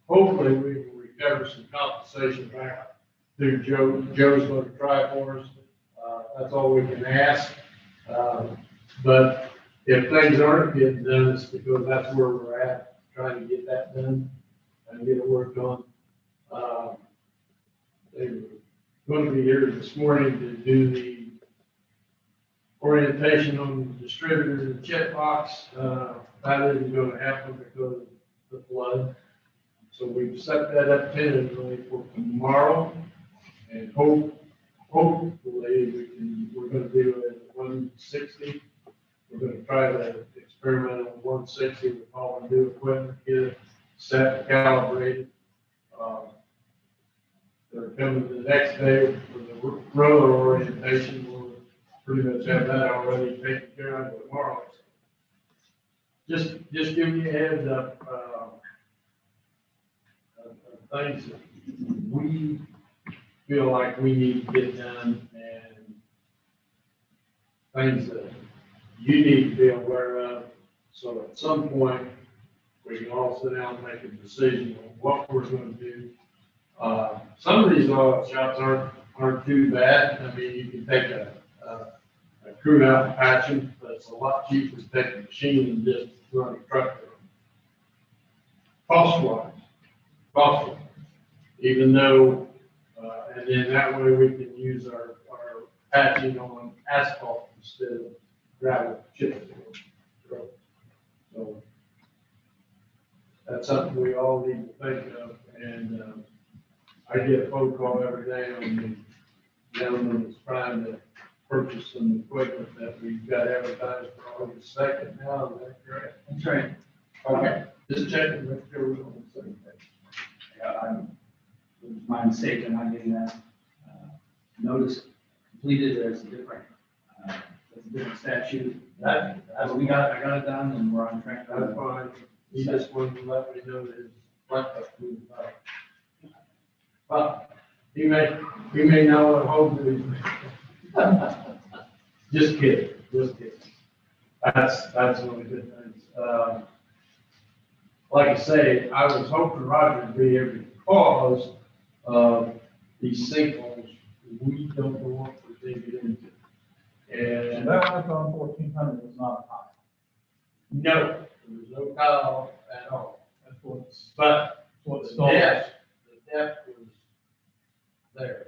hopefully we can recover some compensation back through Joe's going to try for us. That's all we can ask. But if things aren't getting done, it's because that's where we're at, trying to get that done and get it worked on. They were going to be here this morning to do the orientation on the distributor and check box. That isn't going to happen because of the flood. So we've set that up tentatively for tomorrow, and hopefully we're going to do it one 160. We're gonna try to experiment on 160 with all the new equipment, get it set, calibrated. They're coming the next day for the roller orientation. We'll pretty much have that already taken care of tomorrow. Just giving you a heads up, of things that we feel like we need to get done and things that you need to be aware of. So at some point, we can all sit down and make a decision on what we're going to do. Some of these oil shops aren't too bad. I mean, you can take a crew out and patch them, but it's a lot cheaper to take a machine and just run a truck through them. Cost-wise, even though, and then that way we can use our patching on asphalt instead of gravel chip. So that's something we all need to think of, and I get a phone call every day on the gentleman that's trying to purchase some equipment that we've got advertised for August 2nd now, is that correct? That's right. Okay, just checking, make sure we're on the same page. Yeah, it was my mistake in not getting that notice completed. There's a different statute. I got it done and we're on track. That's fine. He just wanted to let me know that his laptop was back. But he may know what home to be. Just kidding. That's one of the good things. Like I say, I was hoping Roger would be here because of these sinkholes we don't know what we're digging into. And that one on 1400 was not high. no, there was no tile at all. That's what's, But what's the depth was there.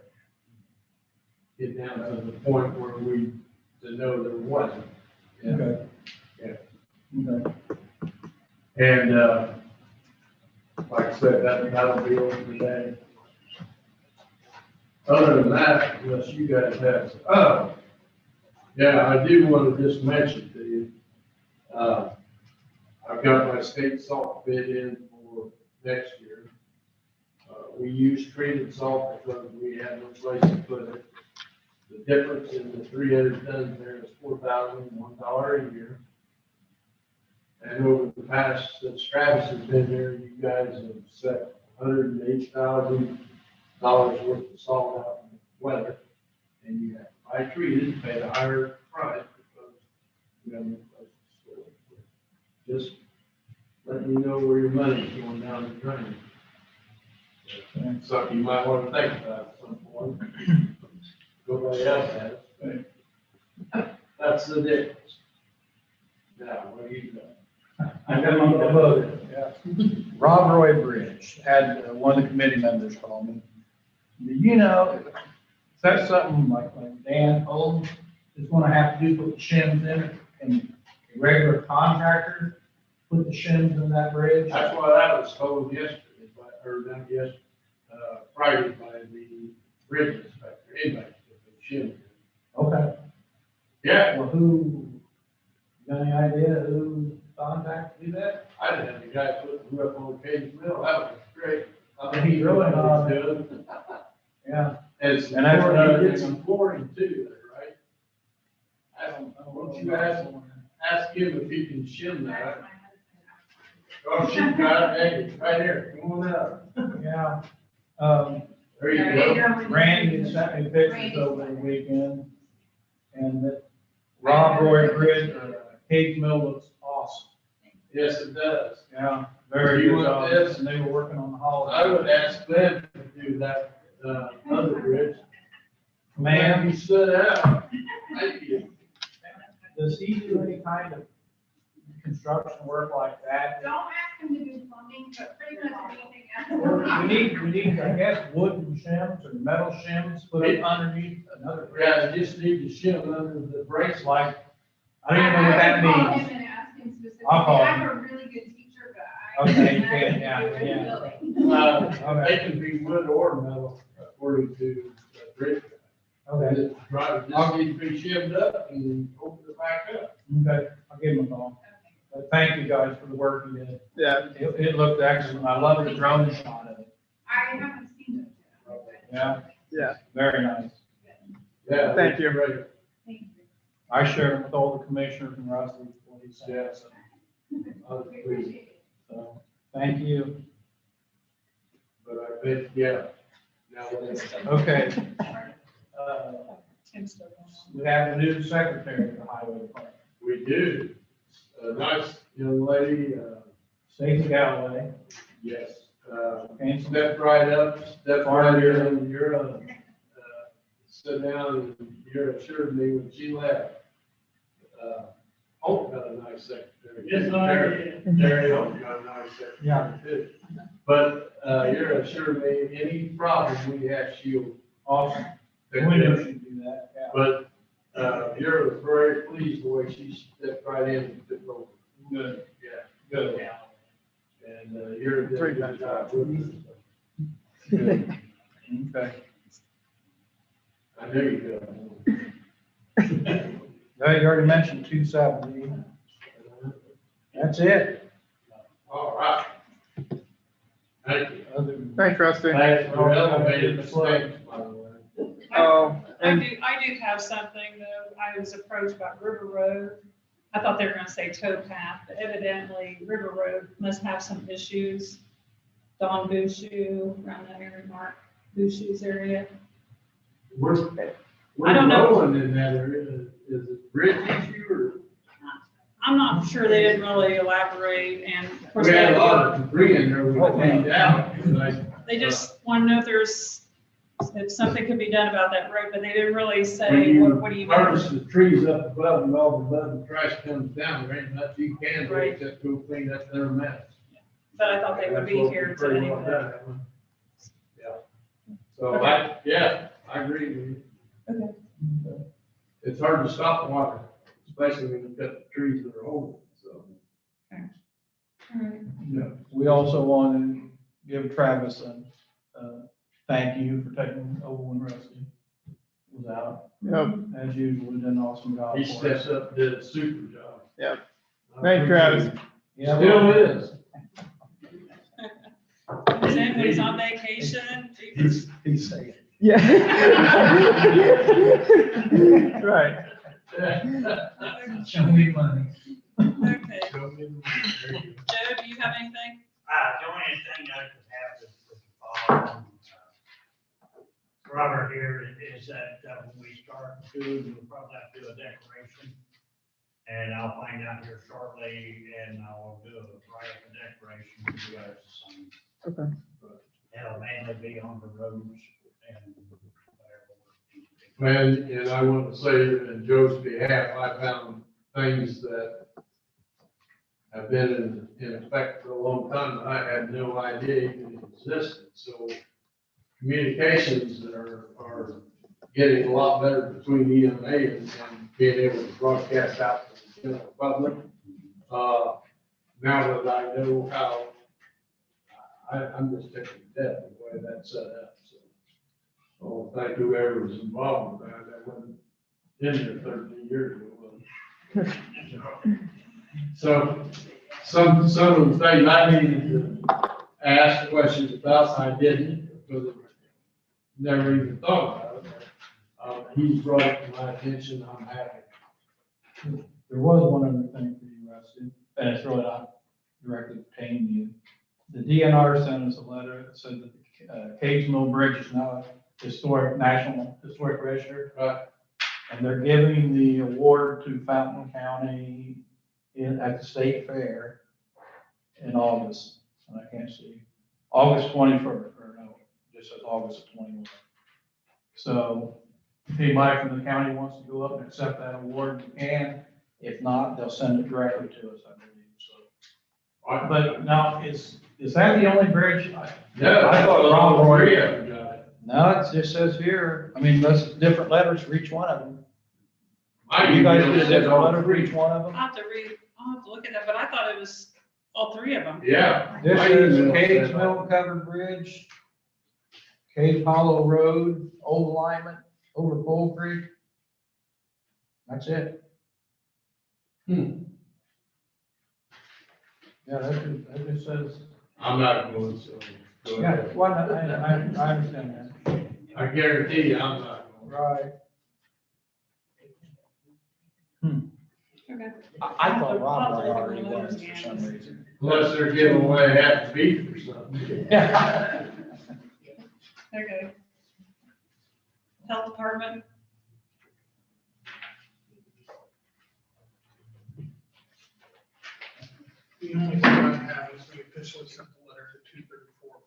Get down to the point where we, to know there wasn't. Yeah. Okay. Yeah. Okay. And, like I said, that'll be over today. Other than that, unless you guys have, yeah, I do want to just mention to you, I've got my state salt bid in for next year. We use treated salt because we have no place to put it. The difference in the 300 tons there is $4,001 a year. And over the past, since Travis has been here, you guys have set $108,000 worth of salt out in the weather. And you have to buy treated, pay a higher price because you have no place to store it. Just let me know where your money's going down the drain. Something you might want to think about at some point. Nobody else has, but that's the difference. Now, what do you got? I got on the vote. Yeah. Rob Roy Bridge had one of the committee members call me. Do you know, is that something like Dan Holmes is gonna have to do, put the shims in it? And a regular contractor put the shims in that bridge? That's what I was told yesterday, Friday by the bridge inspector, anyway, the shim. Okay. Yeah, Well, who, you got any idea who contacted to do that? I didn't have the guy put the roof on Cage Mill, that was great. He's really not- good. Yeah. And And that's flooring, he did some flooring too, there, right? I don't know, why don't you ask him if he can shim that? Oh, she got it, hey, right here, come on out. Yeah. There you go. Randy sent me pictures over the weekend, and that Rob Roy Bridge, Cage Mill looks awesome. Yes, it does. Yeah, very You good want job, this? and they were working on the holiday. I would ask them to do that, other bridge. Man, You stood out. Thank you. does he do any kind of construction work like that? Don't ask him to do plumbing, but pretty much anything else. We need, I guess, wooden shims or metal shims put up underneath another bridge. Yeah, you just need to shim under the brakes Like, I don't even know what that I would call means. him and ask him specifically. I'll call I'm him. a really good teacher, but I. Okay, I yeah, do it in yeah. building. They can be wood or metal according to the bridge. Okay, I'll need to be shimmed up and open it back up. okay, I'll give him a call. But thank you guys for the work you did. Yeah, It looked excellent. I love the drone shot of it. I haven't seen it yet. Yeah, yeah, very nice. Yeah. Thank you. Great. Thank you. I shared it with all the commissioners and Rusty before he sent it. I was pleased. So, thank you. But I bet, yeah. Now, Okay. Tim's still going on. We have a new secretary of the highway department, we do. A nice young lady, Stacy Galloway. yes, And stepped right up, stepped right here, and you're, sit down and you assured me when she left. Hope got a nice secretary. Yes, I did. Terry Hope got a nice secretary too. But, you're assuring me any problem we have, she'll. awesome. We take knew care of. she'd do that, yeah. But, you're very pleased the way she stepped right in and took over. Good, Yeah. good. And, you're doing a good job with us. Good. Okay. I knew you could. No, you already mentioned 270. That's it. All right. Thank you. Other than- thanks, Rusty. Thanks for all Your the elevated mistakes. mistakes, by the way. Oh, I and do have something though. I was approached about River Road. I thought they were gonna say towpath, but evidently River Road must have some issues. Don Bushu, around that area, Mark Bushu's area. We're I don't know. rolling in that area. Is it bridge issue or? I'm not sure, they didn't really elaborate, and of course, We had a they, lot of debris in there we cleaned out. they just want to know if something could be done about that road, but they didn't really When say, you what do you mean? harvest the trees up above and all above the trash comes down, there ain't much you can do Right. except go clean up their mess. But I thought they would be That's what here we're to pretty well anyway. done. Yeah. So I agree with you. Okay. It's hard to stop water, especially when you've got the trees that are holding, so. All right. Yeah. We also want to give Travis a thank you for taking over when Rusty was out. Yep. As usual, did an awesome job. He for us. steps up, and did a super job. Yep. I Thanks, Travis. appreciate it. Yeah, Still is. When he's on vacation, He's saying. yeah. Right. Show me money. okay. Show me the money. Joe, do you have anything? The only thing I could have is, Robert here is that when we start food, we'll probably have to do a declaration. And I'll find out here shortly and I'll do a write-up declaration for you guys to sign. Okay. It'll mainly be on the roads and whatever. And I want to say in Joe's behalf, I found things that have been in effect for a long time that I had no idea even existed. So communications are getting a lot better between EMA and being able to broadcast out to the general public. Now that I know how, I'm just taking the death of the way that's set up, so. Oh, thank whoever was involved with that, that wasn't in there 13 years ago. was it? So, some of the things I needed to ask questions about, I didn't, because I never even thought about it. He's brought it to my attention, I'm happy. There was one other thing for you, Rusty, and it's really not directly pertaining to you. The DNR sent us a letter that said that the Cage Mill Bridge is now a National Historic Register. Right. And they're giving the award to Fountain County at the state fair in August, and I can't see, August 21st, or no, just says August 21. So if anybody from the county wants to go up and accept that award, you can. If not, they'll send it directly to us, I believe, so. But now, is that the only bridge? No, I thought all Rob three Roy. of them got it. No, it just says here, I mean, that's different letters for each one of them. My You guys email did a says different all letter for three. each one of them? I'll have to look at that, but I thought it was all three of them. Yeah. This my is email Cage says Mill Covered Bridge, Cage Hollow Road, Old Alignment, over Bull Creek. That's it. Yeah, that just says. I'm not going, so. go Yeah, ahead. well, I understand that. I guarantee you, I'm not going. Right. Okay. I thought Rob had already was for some reason. Unless they're giving away half the beef or something. Yeah. Okay. Health Department, The only thing I have is we officially sent the letter to 234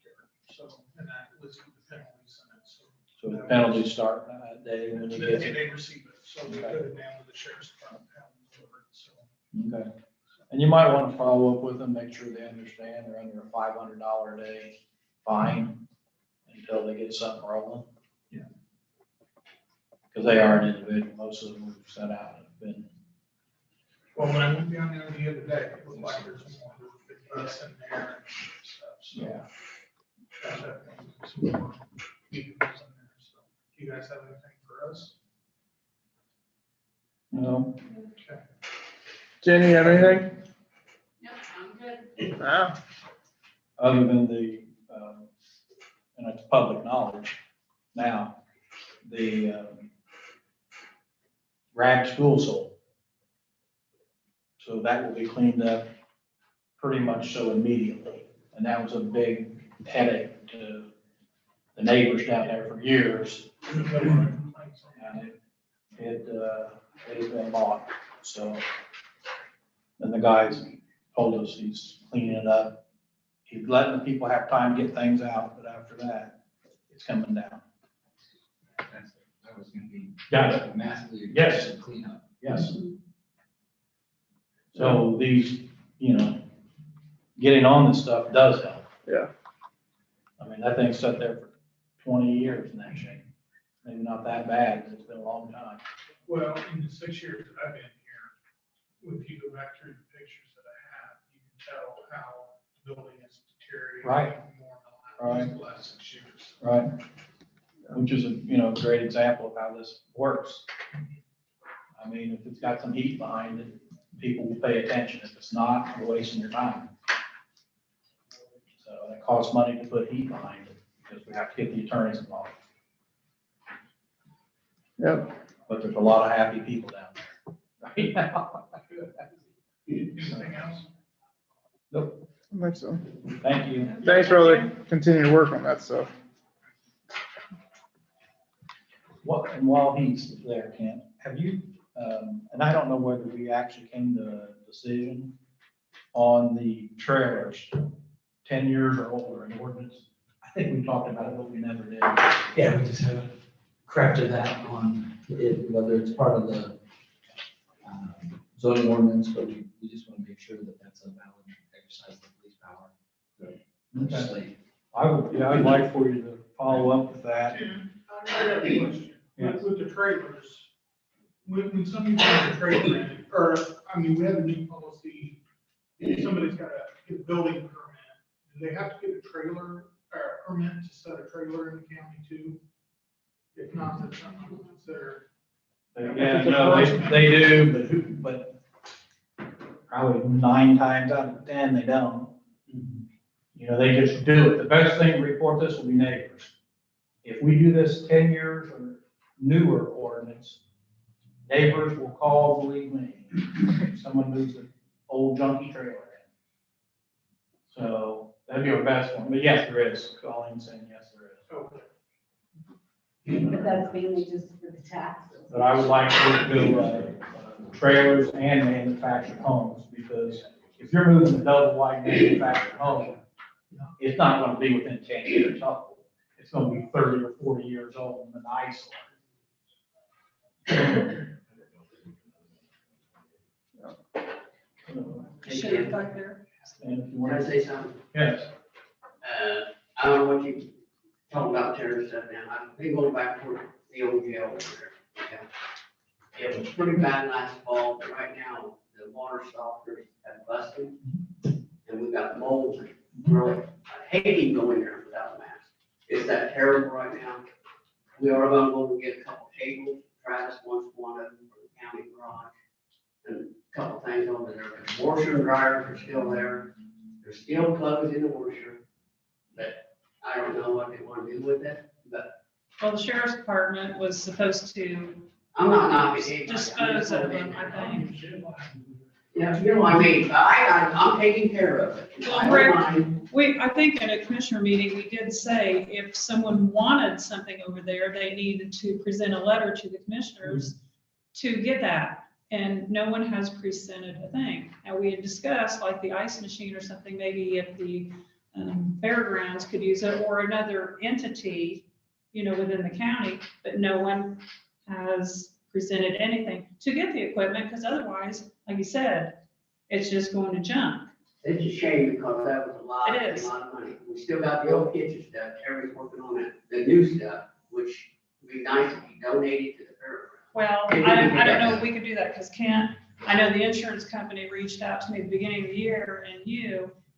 care, so, and that listed the penalties in it, so. So the penalties start that day when you get They, it. they receive it, so we put it down to the sheriff's department, have them deliver it, so. Okay. And you might want to follow up with them, make sure they understand they're under a $500 a day fine until they get something rolling. Yeah. Because they are an individual, most of them we've sent out have been. Well, when I went down there the other day, it looked like there's more than 50 us in there and stuff, so. Yeah. Got that one, some more vehicles in there, so. Do you guys have anything for us? No. Okay. Jenny, you have anything? Yep, I'm good. No. Other than the, and it's public knowledge now, the Rag School sold. So that will be cleaned up pretty much so immediately. And that was a big headache to the neighbors down there for years. And it has been bought, so. And the guys told us he's cleaning it up. He's letting the people have time to get things out, but after that, it's coming down. That was gonna be. Yeah. Massively. Yes. Clean up. Yes. So these, getting on this stuff does help. Yeah. I mean, that thing sat there for 20 years in that shape. Maybe not that bad, but it's been a long time. Well, in the 6 years that I've been here, if you go back through the pictures that I have, you can tell how the building is deteriorating. Right. More in the last 6 years. Right. Which is a great example of how this works. I mean, if it's got some heat behind it, people will pay attention. If it's not, you're wasting your time. So it costs money to put heat behind it because we have to get the attorneys involved. Yep. But there's a lot of happy people down there right now. Anything else? Nope. I think so. Thank you. Thanks for all the continued work on that stuff. And while he's there, Kent, have you, and I don't know whether we actually came to a decision on the trailers, 10 years or older in ordinance. I think we talked about it, but we never did. Yeah, we just haven't crafted that on it, whether it's part of the zoning ordinance, but we just want to make sure that that's a valid exercise of police power. Okay. I'd like for you to follow up with that. I have a question. With the trailers, when somebody puts a trailer in, or, we have a new policy, if somebody's got to get a building permit, do they have to get a trailer, or a permit to set a trailer in the county too? If not, that's something to consider. Yeah, no, they do, but probably 9 times out of 10, they don't. They just do it. The best thing to report this will be neighbors. If we do this 10 years or newer ordinance, neighbors will call, believe me, if someone moves an old junky trailer in. So that'd be our best one. But yes, there is. Calling saying yes, there is. Okay. But that's mainly just for the taxes. But I would like to do trailers and manufactured homes, because if you're moving a double wide manufactured home, it's not gonna be within 10 years old. It's gonna be 30 or 40 years old in an eyesore. should have back there. And if you Can want I to, say something? yes, I don't know what you talking about terror stuff now. I've been going back to the old jail over there. Okay. It was pretty bad last fall, but right now, the water softeners have busted. And we've got mold, really, I hate even going there without a mask. Is that terrible right now? We are gonna go and get a couple tables. Travis wants one of them for the county garage. And a couple things over there. But the washer and dryers are still there. There's still clothes in the washer. But I don't know what they want to do with it, but Well, the sheriff's department was supposed to I'm not knocking anybody. dispose of them, I think. Yeah, you know what I mean? I'm taking care of it. Well, I don't Rick, mind. I think at a commissioner meeting, we did say if someone wanted something over there, they needed to present a letter to the commissioners to get that. And no one has presented a thing. Now, we had discussed like the ice machine or something, maybe if the fairgrounds could use it or another entity, within the county, but no one has presented anything to get the equipment, because otherwise, like you said, it's just going to junk. It's a shame because that was a lot, It a is. lot of money. We still got the old kitchen stuff. Terry's working on it, the new stuff, which would be nice if you donated to the fairgrounds. Well, I don't know if we could do that, because I know the insurance company reached out to me at the beginning of the year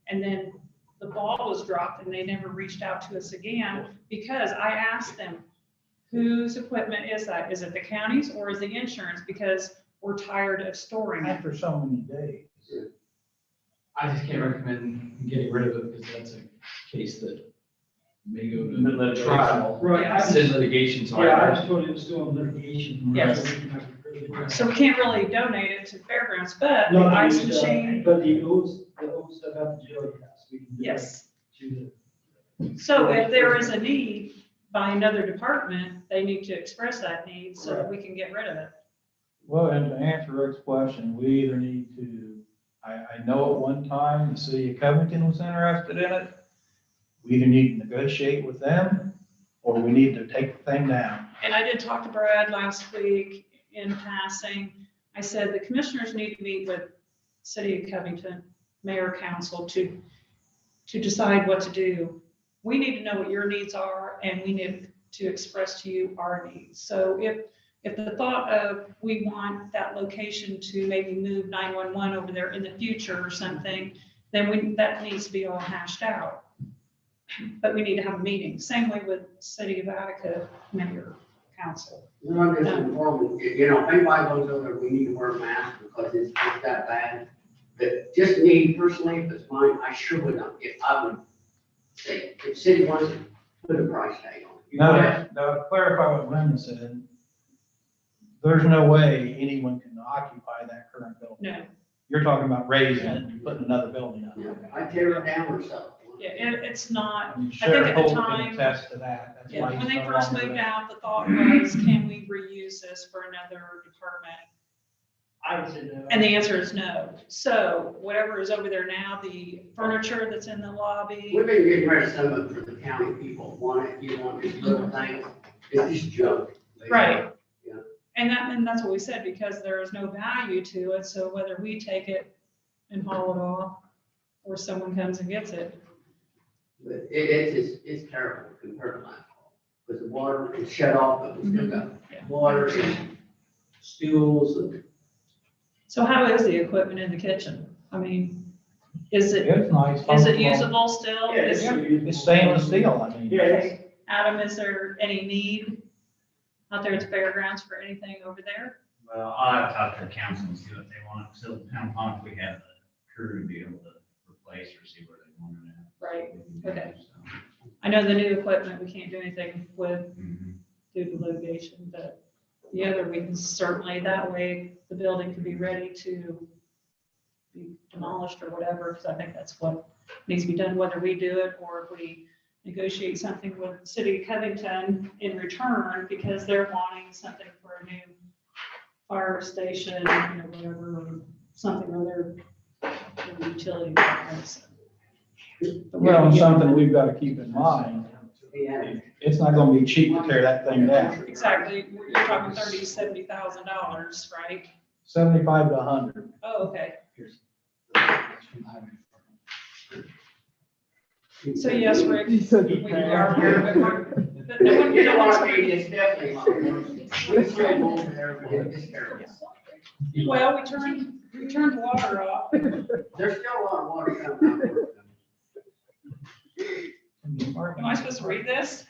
and then the ball was dropped and they never reached out to us again, because I asked them, whose equipment is that? Is it the county's or is the insurance? Because we're tired of storing it. After so many days. I just can't recommend getting rid of it because that's a case that may go to Litigation. trial. Right. It's in litigation, so Yeah, I I, just told you it was still in litigation. Yes. So we can't really donate it to fairgrounds, but the Not ice the, machine, But the old stuff at the jail, yes, we can do that. yes. To So if there is a need by another department, they need to express that need so that we can get rid of it. Well, and to answer Rick's question, we either need to, I know at one time the city of Covington was interested in it. We either need to negotiate with them or we need to take the thing down. And I did talk to Brad last week in passing. I said the commissioners need to meet with city of Covington, mayor, council to decide what to do. We need to know what your needs are and we need to express to you our needs. So if the thought of we want that location to maybe move 911 over there in the future or something, then that needs to be all hashed out. But we need to have a meeting. Same way with city of Attica, mayor, council. I'm just informing, if anybody goes over there, we need to wear masks because it's that bad. But just me personally, if it's mine, I sure would not, I would say, if city wants to put a price tag on it. Now, to clarify what Linda said, there's no way anyone can occupy that current building. No, You're talking about raising it and putting another building up. I tear it down or something. yeah, it's not, I mean, I think Sheriff at the Holt can time, attest to that. That's yeah, why when he's they no first longer moved there. out, the thought was, can we reuse this for another department? I would say no. And the answer is no. So whatever is over there now, the furniture that's in the lobby, We've been getting rid of some of it for the county people want it, you want these little things, it's just junk. right? Yeah. And that's what we said, because there is no value to it, so whether we take it and haul it off, or someone comes and gets it. But it's terrible compared to last fall, because the water is shut off, but we still got water and stools and. So how is the equipment in the kitchen? I mean, is it It's nice. Is it functional. usable still? Yeah, Is- It's stainless steel, I mean. Yeah, Okay. Adam, is there any need out there at the fairgrounds for anything over there? Well, I'll have to talk to the council and see what they want, so depending upon if we have the crew to be able to replace or see where they want it at. Right, We can do okay. so. I know the new equipment, we can't do anything with Mhm. due to litigation, but the other, we can certainly, that way, the building could be ready to be demolished or whatever, because I think that's what needs to be done, whether we do it or if we negotiate something with the city of Covington in return, because they're wanting something for a new fire station, whatever, or something or other utility. departments. Well, something we've got to keep in mind, Yeah. it's not gonna be cheap to tear that thing down. Exactly, you're talking $70,000, right? 75 to 100. Oh, okay. So yes, Rick, He said we the are aware of it, but no one, You no know what I one's. mean, it's definitely not worse. We still over there, but it's terrible. Well, we turned the water off. There's still a lot of water coming out. Am I supposed to read this?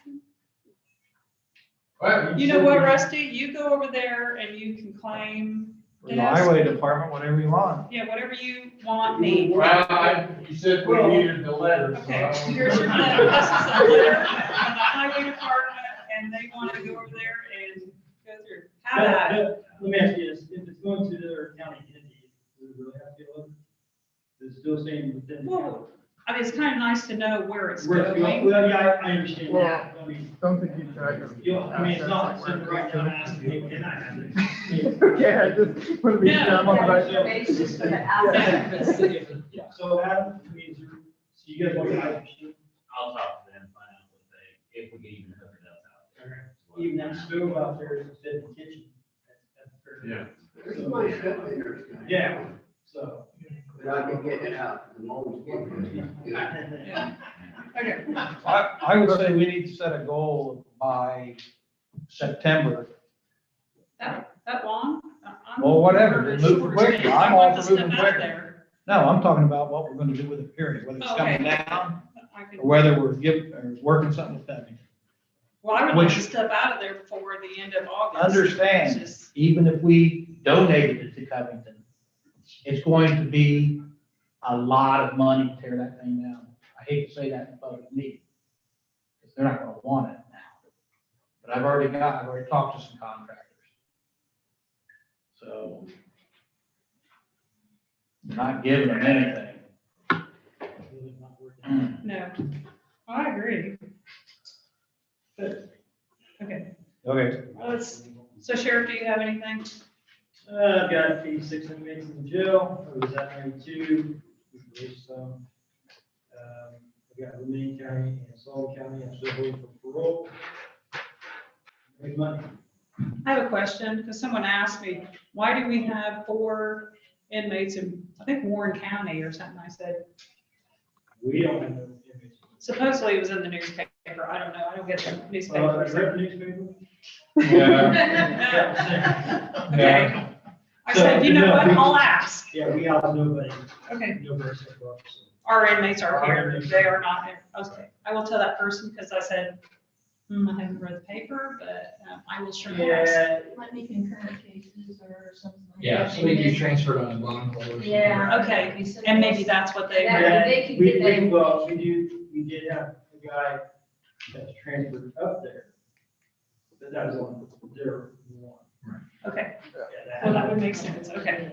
Well, You know what, Rusty, you go over there and you can claim, For the highway department, whatever you want. yeah, whatever you want, need. Well, you said we needed the letter. so Okay, I don't- here's your letter, this is a letter from the highway department, and they want to go over there and go through. How about it? Let me ask you this, if it's going to their county entity, does it really have to be a letter? It's still saying within the county. Well, I mean, it's kind of nice to know where it's Where it's going, going. well, yeah, I understand that, I mean, Don't think you tried to. you know, I mean, it's not sitting right down and asking me, can I have it? Okay, I just want to be sure I'm on the right. It's just gonna happen. So Adam, I mean, so you guys want to, I'll talk to them, find out what they, if we can even hook it up out there. even that stove out there is in the kitchen. That's fair. Yeah. There's my stuff in there. Yeah, so. But I can get it out, the mold's getting. Yeah. Okay, I would say we need to set a goal by September. that long? I'm- Well, whatever, just move Shorter quicker. days. I'm I all want for the moving stuff out quicker. there. No, I'm talking about what we're gonna do with the period, whether it's coming Okay. down I can- or whether we're giving, or working something with them. Well, I would like Which- to step out of there before the end of August. Understand, It's just- even if we donated it to Covington, it's going to be a lot of money to tear that thing down. I hate to say that in public meeting, because they're not gonna want it now. But I've already talked to some contractors. So, we're not giving them anything. No, I agree. But, okay, Okay. so Sheriff, do you have anything? I've got 86 inmates in the jail, I was at 92, we released some. I've got Lemay County and Sullivan County, I'm still waiting for parole. Make money. I have a question, because someone asked me, why do we have 4 inmates in, I think Warren County or something? I said, We don't have no inmates. supposedly it was in the newspaper. I don't know. I don't get the I newspaper. read the newspaper. Okay. I said, you know what? I'll ask. Yeah, we house nobody, Okay. nobody so far. Our inmates are here. They are not here. Okay. I will tell that person because I said, I haven't read the paper, but I will sure ask. Yeah, Like making current cases or something. like Yeah, that. somebody gets transferred on a bond or something. Yeah. Okay, and maybe that's what they Yeah. read. they can we, get that- well, we did have a guy that's transferred up there. But that was on their one. Okay. Yeah, Well, that would make sense. Okay.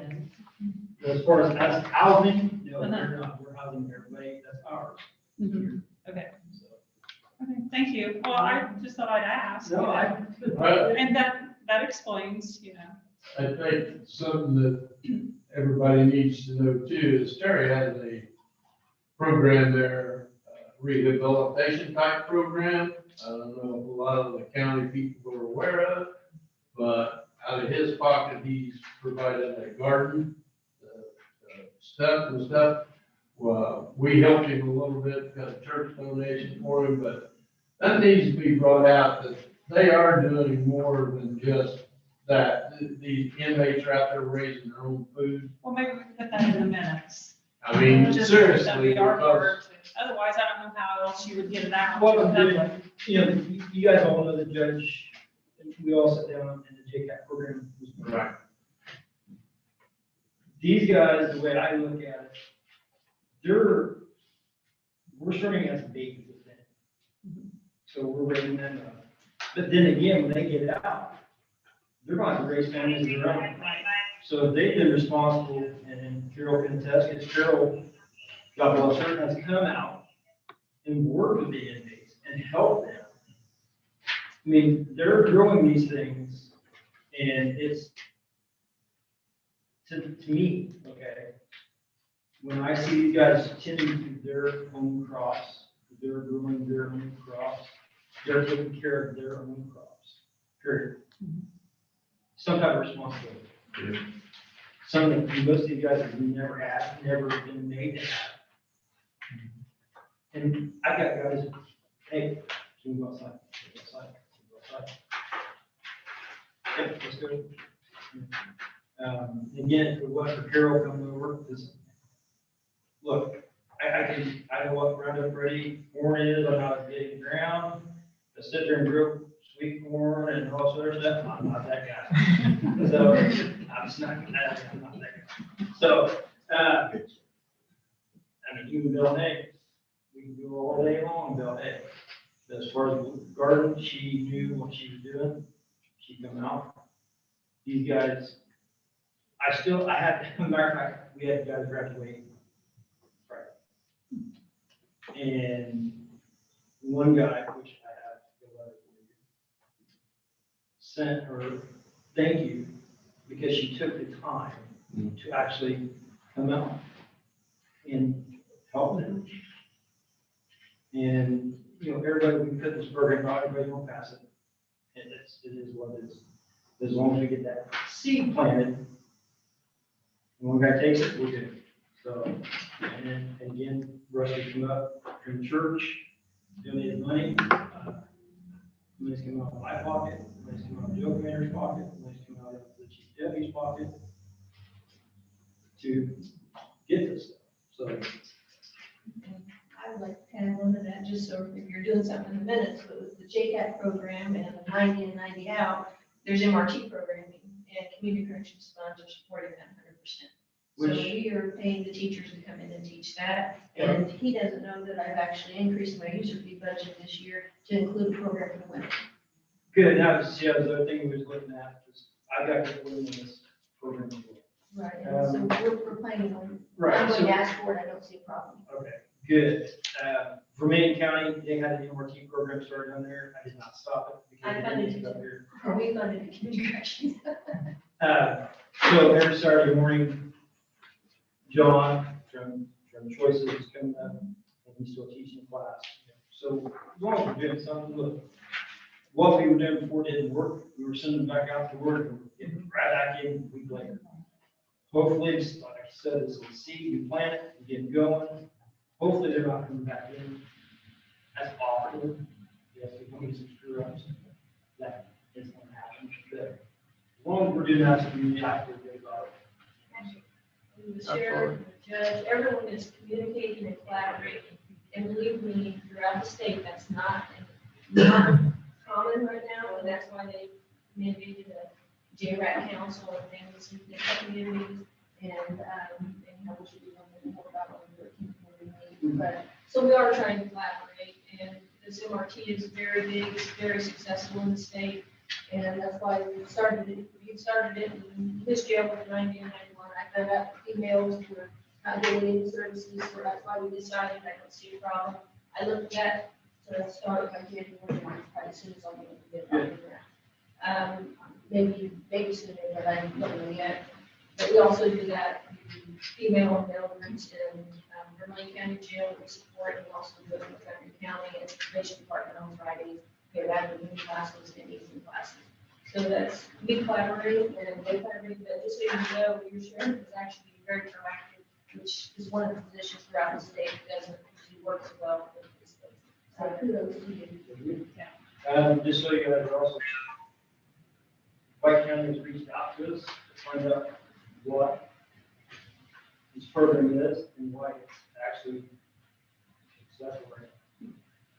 As far as housing, no, Uh-huh. we're not, we're housing everybody, that's ours. Mhm. Okay. So, Okay, thank you. Well, I just thought I'd ask. No, And that explains, you know. I think something that everybody needs to know too is Terry has a program there, rehabilitation type program. I don't know if a lot of the county people are aware of, but out of his pocket, he's provided a garden, stuff and stuff. Well, we helped him a little bit, got a church donation for him, but that needs to be brought out that they are doing more than just that. These inmates are out there raising their own food. Well, maybe we can put that in the minutes. I mean, Just seriously, that we are because work. Otherwise, I don't know how else you would get it out. Well, to the public. you know, you guys all know the judge, we all sat down in the JCAP program. right, These guys, the way I look at it, we're serving as babies with them. So we're raising them up. But then again, when they get out, they're going to raise families of their own. So if they've been responsible, and Carol can attest, because Carol, God bless her, has come out and worked with the inmates and helped them. I mean, they're growing these things, and it's, to me, okay, when I see these guys tending to their own crops, they're growing their own crops, they're taking care of their own crops, period. Some type of responsibility. Something that most of you guys have never had, never been made to have. And I've got guys, hey, can we go outside? Can we go outside? Can we go outside? Okay, let's go. Again, if it wasn't for Carol coming over, this, look, I know what Roundup Ready corn is, I know how to get it in the ground, I sit there and grow sweet corn and all sorts of stuff, I'm not that guy. So, I'm just not, I'm not that guy. So, I mean, you can build eggs, we can do all day long, build eggs. But as far as the garden, she knew what she was doing, she come out. These guys, I had, as a matter of fact, we had guys graduate Friday. And one guy, which I have the letter for you, sent her thank you because she took the time to actually come out and help them. And, you know, everybody, we put this program out, everybody will pass it. And it is what it is. As long as we get that seed planted, and one guy takes it, we're good. So, and then, again, Rusty come up from church, donated money. Money's coming out of my pocket, money's coming out of Joe Commander's pocket, money's coming out of the chief deputy's pocket to get this stuff. So, I would like to kind of limit that, just so if you're doing something in the minutes, but with the JCAT program and the 90 and 90 out, there's MRT programming, and community corrections funds are supporting that 100%. So Which- we are paying the teachers to come in and teach that, and he doesn't know that I've actually increased my user fee budget this year to include a program for the women. good, that was the other thing we was looking at, was I got to put in this program as well. Right, and so we're planning on, Right, I'm going so- to ask for it, I don't see a problem. Okay, good. Vermillion County, they had an MRT program started on there. I did not stop it. because I it funded didn't it. get up here. We funded the community corrections. So every Saturday morning, John from Choices is coming up, and he's still teaching class. So as long as we're doing something, look, what we were doing before didn't work. We were sending them back out to work, and we're getting right back in a week later. Hopefully, it's, like I said, it's a seed, we plant it, we get it going. Hopefully, they're not coming back in as often. Yes, we can get some screw ups. That is going to happen. But as long as we're doing that, we have to think about it. The sheriff, the judge, everyone is communicating and collaborating. And believe me, throughout the state, that's not common right now, and that's why they mandated a JRAC council and things in the communities. And how we should do something more about what we're doing. But, so we are trying to collaborate, and this MRT is very big, it's very successful in the state. And that's why we started it, in this jail with 90 and 91. I got out emails for not getting any services, so that's why we decided I don't see a problem. I looked at, so let's start by January 1, probably as soon as I'm going to get it on there. Maybe sooner, but I don't know yet. But we also do that, female mailrooms in Vermillion County Jail, we support, and also do it in Montgomery County and Probation Department on Fridays. We have afternoon classes and evening classes. So that's, we collaborate and they collaborate, but just so you know, your sheriff is actually very proactive, which is one of the positions throughout the state that doesn't usually work as well with this state. So kudos to you. Yeah. Just so you guys are also, White County has reached out to us to find out what this program is and why it's actually successful right now.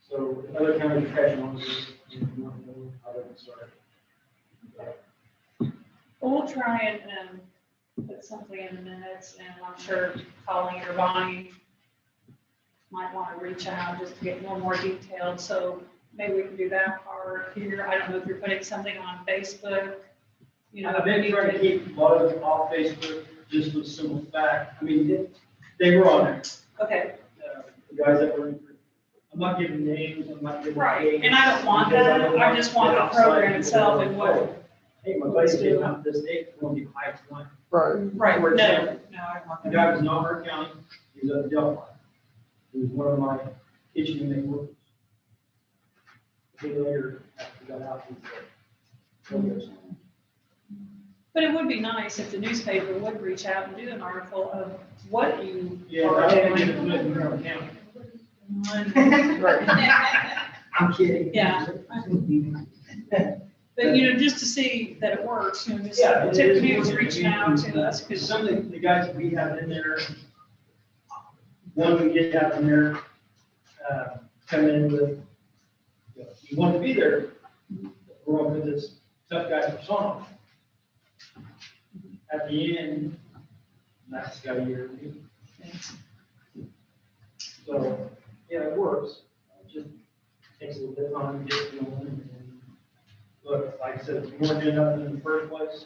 So if other counties are catching on to this, you want to know how they can start. Well, we'll try and put something in the minutes, and I'm sure Colleen or Bonnie might want to reach out just to get more detailed, so maybe we can do that part here. I don't know if you're putting something on Facebook, you know. I've been trying to keep a lot of it off Facebook, just with simple fact. I mean, they were on there. Okay, The guys that were in, I'm not giving names, I'm not giving. right, dates, and I don't want because that, don't I just want the outside program people itself going, and what. "Oh, hey, my buddy's getting out this date, it's going to be high tonight." Right. Right, For no, example, I want The that. guy was in Auburn County, he was at Delphi. He was one of my kitchen unit workers. He later, after he got out, he said, "Okay." But it would be nice if the newspaper would reach out and do an article of what you Yeah, are I don't think doing. it's good in Monroe County. Right. I'm kidding. Yeah. But, you know, just to see that it works, you know, just Yeah, it is Tiffany's working. reaching out to us, Because because some of the guys that we have in there, one we get out in there, come in with, you want to be there we're gonna put this tough guy persona. At the end, that's got a year to do. So, yeah, it works. It just takes a little bit of time to get going. And look, like I said, if you want to do nothing in the first place,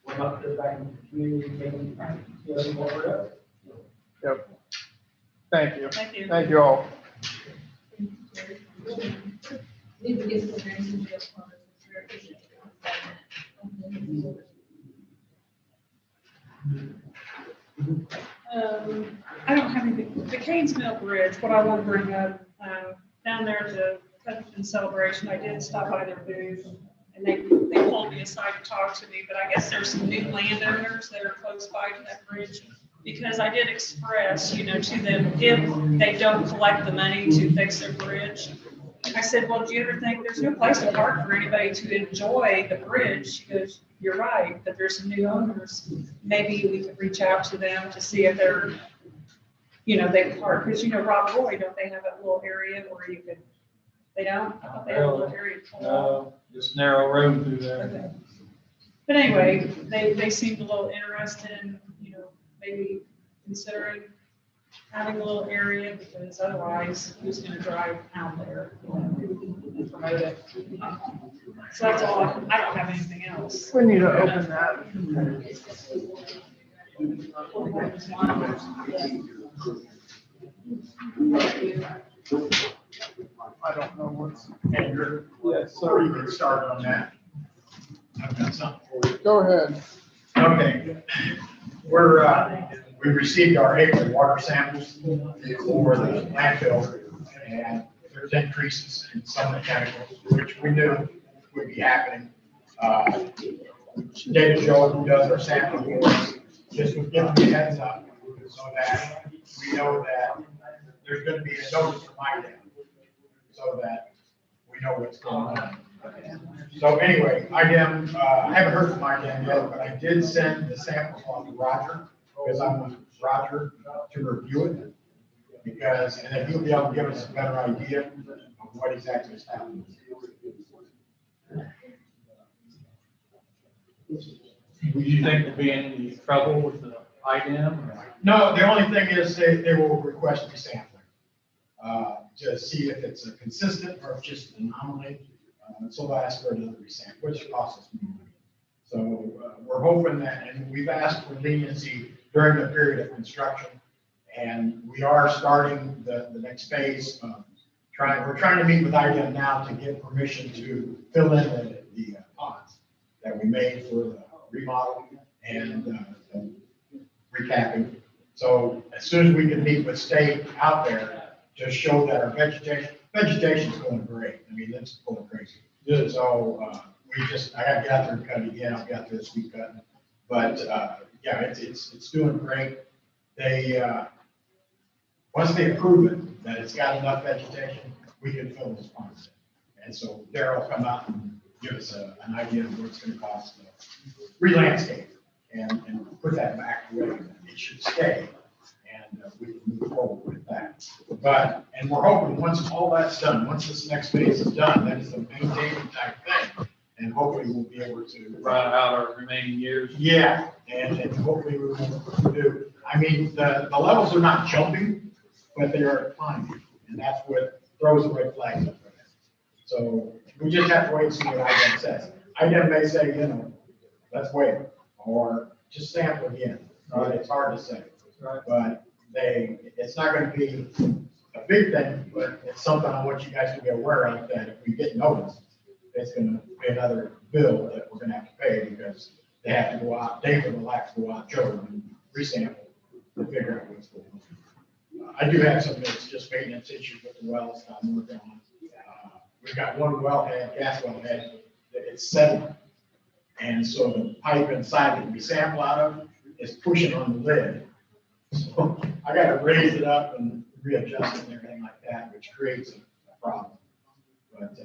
we're not put it back in the community, making, some more productive. Yep. Thank you. Thank you. Thank you all. Need to get some names and just. I don't have anything, the Canes Mill Bridge, what I want to bring up, down there at the Covington celebration, I did stop by their booth, and they pulled me aside to talk to me, but I guess there's some new landowners that are close by to that bridge, because I did express, to them, if they don't collect the money to fix their bridge, I said, well, do you ever think there's no place to park for anybody to enjoy the bridge? She goes, you're right, but there's some new owners. Maybe we could reach out to them to see if they're, they can park, because Rob Roy, don't they have that little area where you could, they don't? I thought they had a little area. No, just narrow road through there. Okay. But anyway, they seemed a little interested in, maybe considering having a little area, because otherwise, who's gonna drive out there? And promote it. So that's all, I don't have anything else. We need to open that. I don't know what's. Andrew, Yes, before sir. you get started on that, I've got something for you. Go ahead. Okay, we received our April water samples for the landfill, and there's increases in some of the chemicals, which we knew would be happening. David Joe, who does our sampling for us, just was giving me a heads up, so that we know that there's gonna be a notice from IDEM, so that we know what's going on. So anyway, IDEM, I haven't heard from IDEM yet, but I did send the samples on to Roger, because I want Roger to review it. Because, and then he'll be able to give us a better idea of what exactly is happening. Would you think there'd be any trouble with the IDEM? No, the only thing is they will request resampling, to see if it's a consistent or if just an anomaly. So they'll ask for another resample, which costs us money. So we're hoping that, and we've asked for leniency during the period of construction. And we are starting the next phase of we're trying to meet with IDEM now to get permission to fill in the ponds that we made for the remodel and the recapping. So as soon as we can meet with state out there to show that our vegetation's going great. I mean, it's going crazy. Good. So I gotta get out there and cut it again. I'll get out there this week cutting. But yeah, it's doing great. They once they prove it that it's got enough vegetation, we can fill those ponds in. And so Darryl will come out and give us an idea of what it's going to cost to re-landscape and put that back where it should stay. And we can move forward with that. And we're hoping once all that's done, once this next phase is done, that is a maintaining type thing. And hopefully we'll be able to Ride out our remaining years. yeah, and hopefully we will do. I mean, the levels are not jumping, but they are climbing, and that's what throws the red flags up for them. So we just have to wait and see what IDEM says. IDEM may say, let's wait, or just sample again. Right? It's hard to say, but it's not going to be a big thing, but it's something I want you guys to be aware of, that if we get noticed, it's going to be another bill that we're going to have to pay, because they have to go out, David will have to go out, Joe, and resample to figure out what's going on. I do have some that's just maintenance issues with the wells that I'm working on. We've got one wellhead, gas wellhead, that it's settling. And so the pipe inside that we sample out of is pushing on the lid. So I got to raise it up and readjust it and everything like that, which creates a problem. But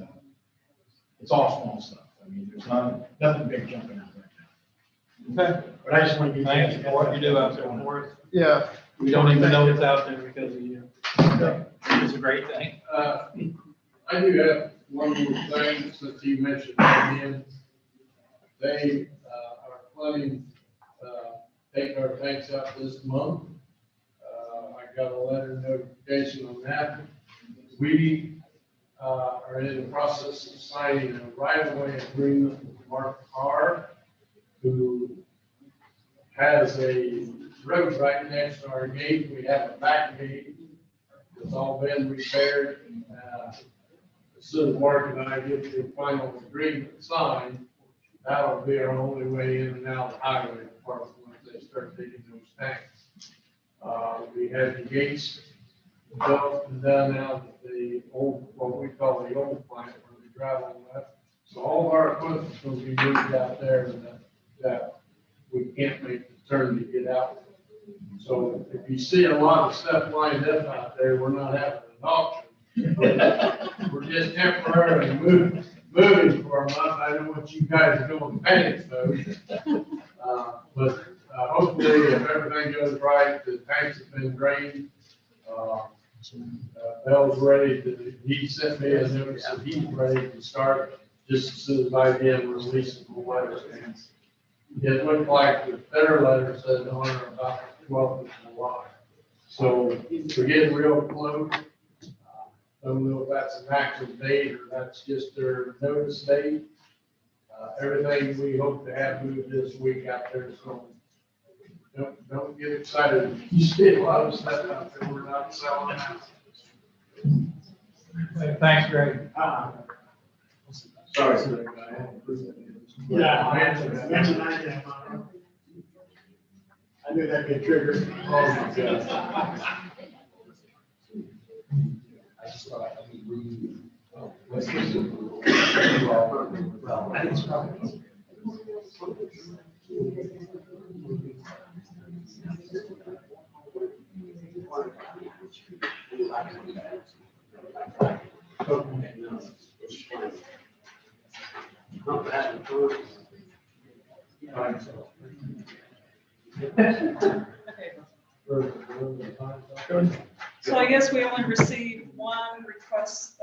it's all small stuff. I mean, there's nothing big jumping out right now. Okay. But I just want to give you. Thank you for what you do out there for us. Yeah. We don't even know it's out there because of you. It's a great thing. I do have one more thing, since you mentioned that again. They, are planning, taking our tanks out this month. I got a letter notification on that. We, are in the process of signing a right-of-way agreement with Mark Carr, who has a road right next to our gate. We have a back gate. It's all been repaired. As soon as Mark and I get the final agreement signed, that'll be our only way in and out of the highway department once they start digging those tanks. We had the gates built and done out at the old, what we call the old plant where we drive on that. So all of our equipment's gonna be moved out there that we can't make the turn to get out. So if you see a lot of stuff lined up out there, we're not having an auction. We're just temporarily moving for a month. I know what you guys are doing, panic mode. But hopefully, if everything goes right, the tanks have been drained. Bell's ready to, he sent me a notice that he's ready to start just as soon as I get releasing the letter. It looked like their letter said on or about 12th of July. So we're getting real close. Don't know if that's an actual date or that's just their notice date. Everything we hope to have moved this week out there, so don't get excited. You see a lot of stuff out there we're not selling out. Thanks, Greg. Sorry, sir. I haven't approved it. Yeah, I knew that'd be a trigger. Oh, my God. I just thought I would read. Well, I think it's probably. Not bad. So I guess we only received one request,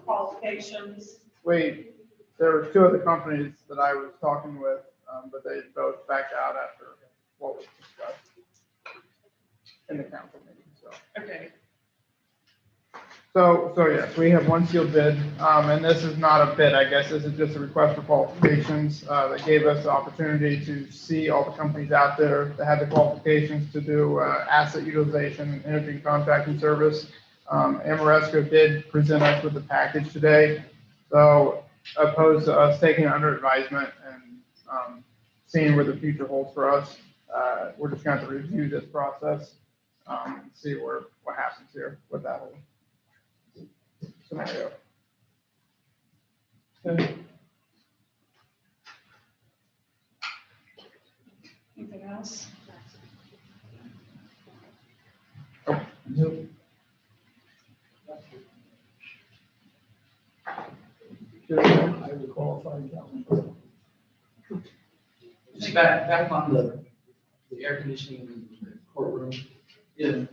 qualifications. Wait, there were two other companies that I was talking with, but they both backed out after what was discussed in the council meeting, so. Okay, So yes, we have one sealed bid, and this is not a bid, I guess, this is just a request for qualifications, that gave us the opportunity to see all the companies out there that had the qualifications to do, asset utilization and energy contracting service. Ameresco did present us with the package today, so opposed to us taking it under advisement and, seeing where the future holds for us, we're just going to review this process, and see what happens here with that whole scenario. anything else? Nope. I would qualify council. Just back on the air conditioning in the courtroom. If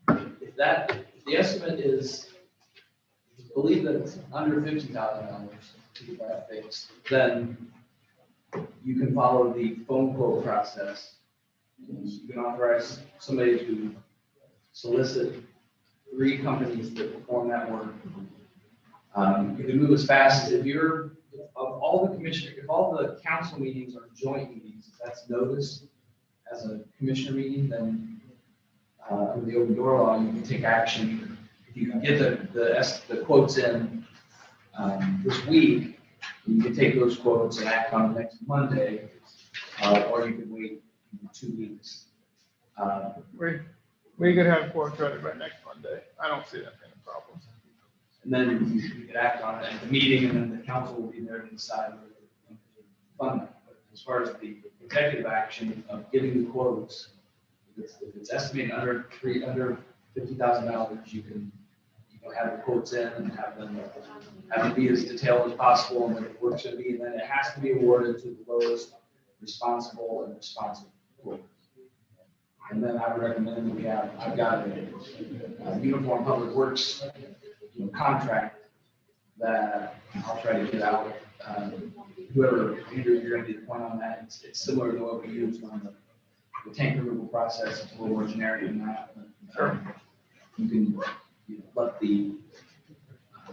the estimate is, believe that it's under $50,000 to get that fixed, then you can follow the phone quote process. You can authorize somebody to solicit 3 companies that perform that work. You can move as fast as if all the council meetings are joint meetings, if that's noticed as a commissioner meeting, then under the open door law, you can take action. If you can get the quotes in this week, you can take those quotes and act on next Monday, or you could wait 2 weeks. We could have quotes ready by next Monday. I don't see that being a problem. And then you could act on it at the meeting, and then the council will be there to decide whether to fund that. But as far as the executive action of getting the quotes, if it's estimated under $50,000, you can have the quotes in and have them be as detailed as possible and what the work should be, and then it has to be awarded to the lowest responsible and responsible quote. And then I would recommend we have, I've got a uniform public works, contract that I'll try to get out. Whoever, Andrew, you're gonna be the point on that. It's similar to what we use on the tank removal process. It's a little more generic than that. Sure. You can, let the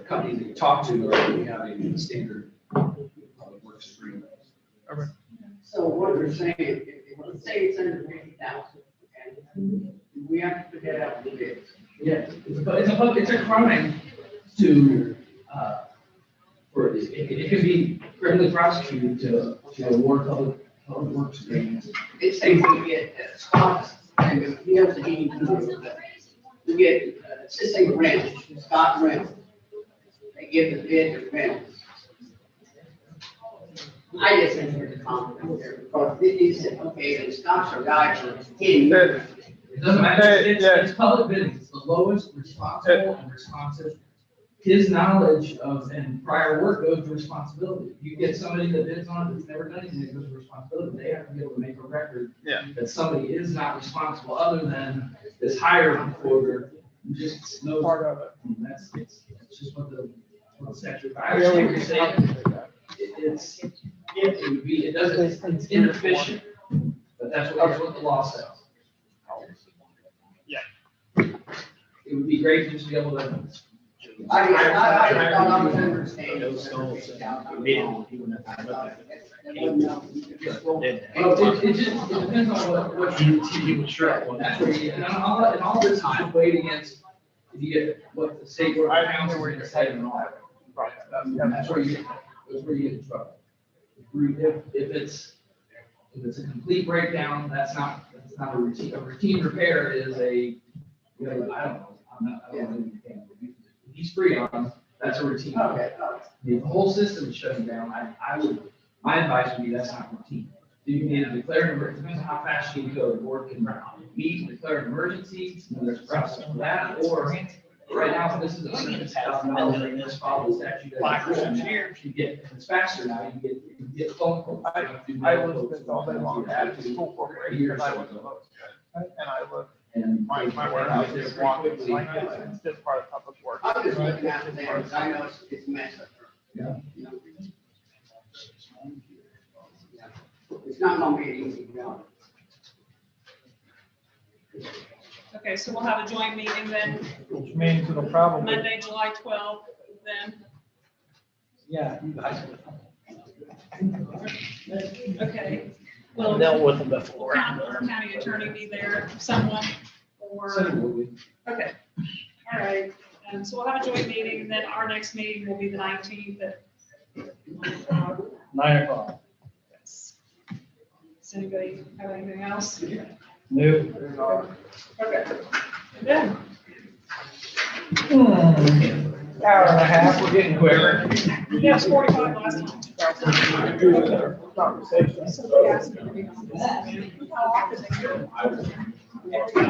company that you talk to, or we have a standard public works agreement. So what you're saying, let's say it's under 50,000, okay? We have to put that out to bid. Yeah, it's a crime to, it can be criminally prosecuted to award public works agreements. It's saying we get Scott's, and he has the heating. We get, let's just say Reynolds, Scott Reynolds. They give the bid to Reynolds. I just think there's a conflict there, because he said, okay, the Scott's are guys for 10 years. It doesn't matter, it's public bidding, it's the lowest responsible and responsive. His knowledge of and prior work goes to responsibility. You get somebody that bids on it that's never done anything, it goes to responsibility. They have to be able to make a record that somebody is not responsible other than this hiring quota, who just knows. Part of it. It's just what the statute. I understand what you're saying. It's inefficient, but that's what the law says. Yeah. It would be great just to be able to. I was understanding. Well, it depends on what you would try. That's where you, and all this is weighed against, if you get what the state board of council were to say and all that. That's where you get in trouble. If it's a complete breakdown, that's not a routine. A routine repair is I don't know, I don't know. If he's free on, that's a routine. Okay. If the whole system is shutting down, my advice would be that's not routine. So you can either declare an emergency, depends on how fast you can go, the board can meet and declare an emergency, and there's a process for that, or right now, this is a $6,000 in this follow statute. You get, if it's faster now, you get phone calls. I listened all day long at the school corporation, and I was and I looked, And my warehouse is walking, it's just part of public works. I'm just looking at it there, because I know it's messed up. Yeah. It's not gonna be an easy job. Okay, so we'll have a joint meeting then, Which means it'll probably, Monday, July 12th, then. yeah, you guys Okay. Will dealt with them before. county attorney be there, someone, or? Okay, all right. So we'll have a joint meeting, and then our next meeting will be the 19th at 9 o'clock. Yes. Does anybody have anything else? No. Okay. Yeah. Hour and a half, we're getting quicker. Yeah, it's 45 last time. Conversation. Somebody asked me to be on this. How often they do it.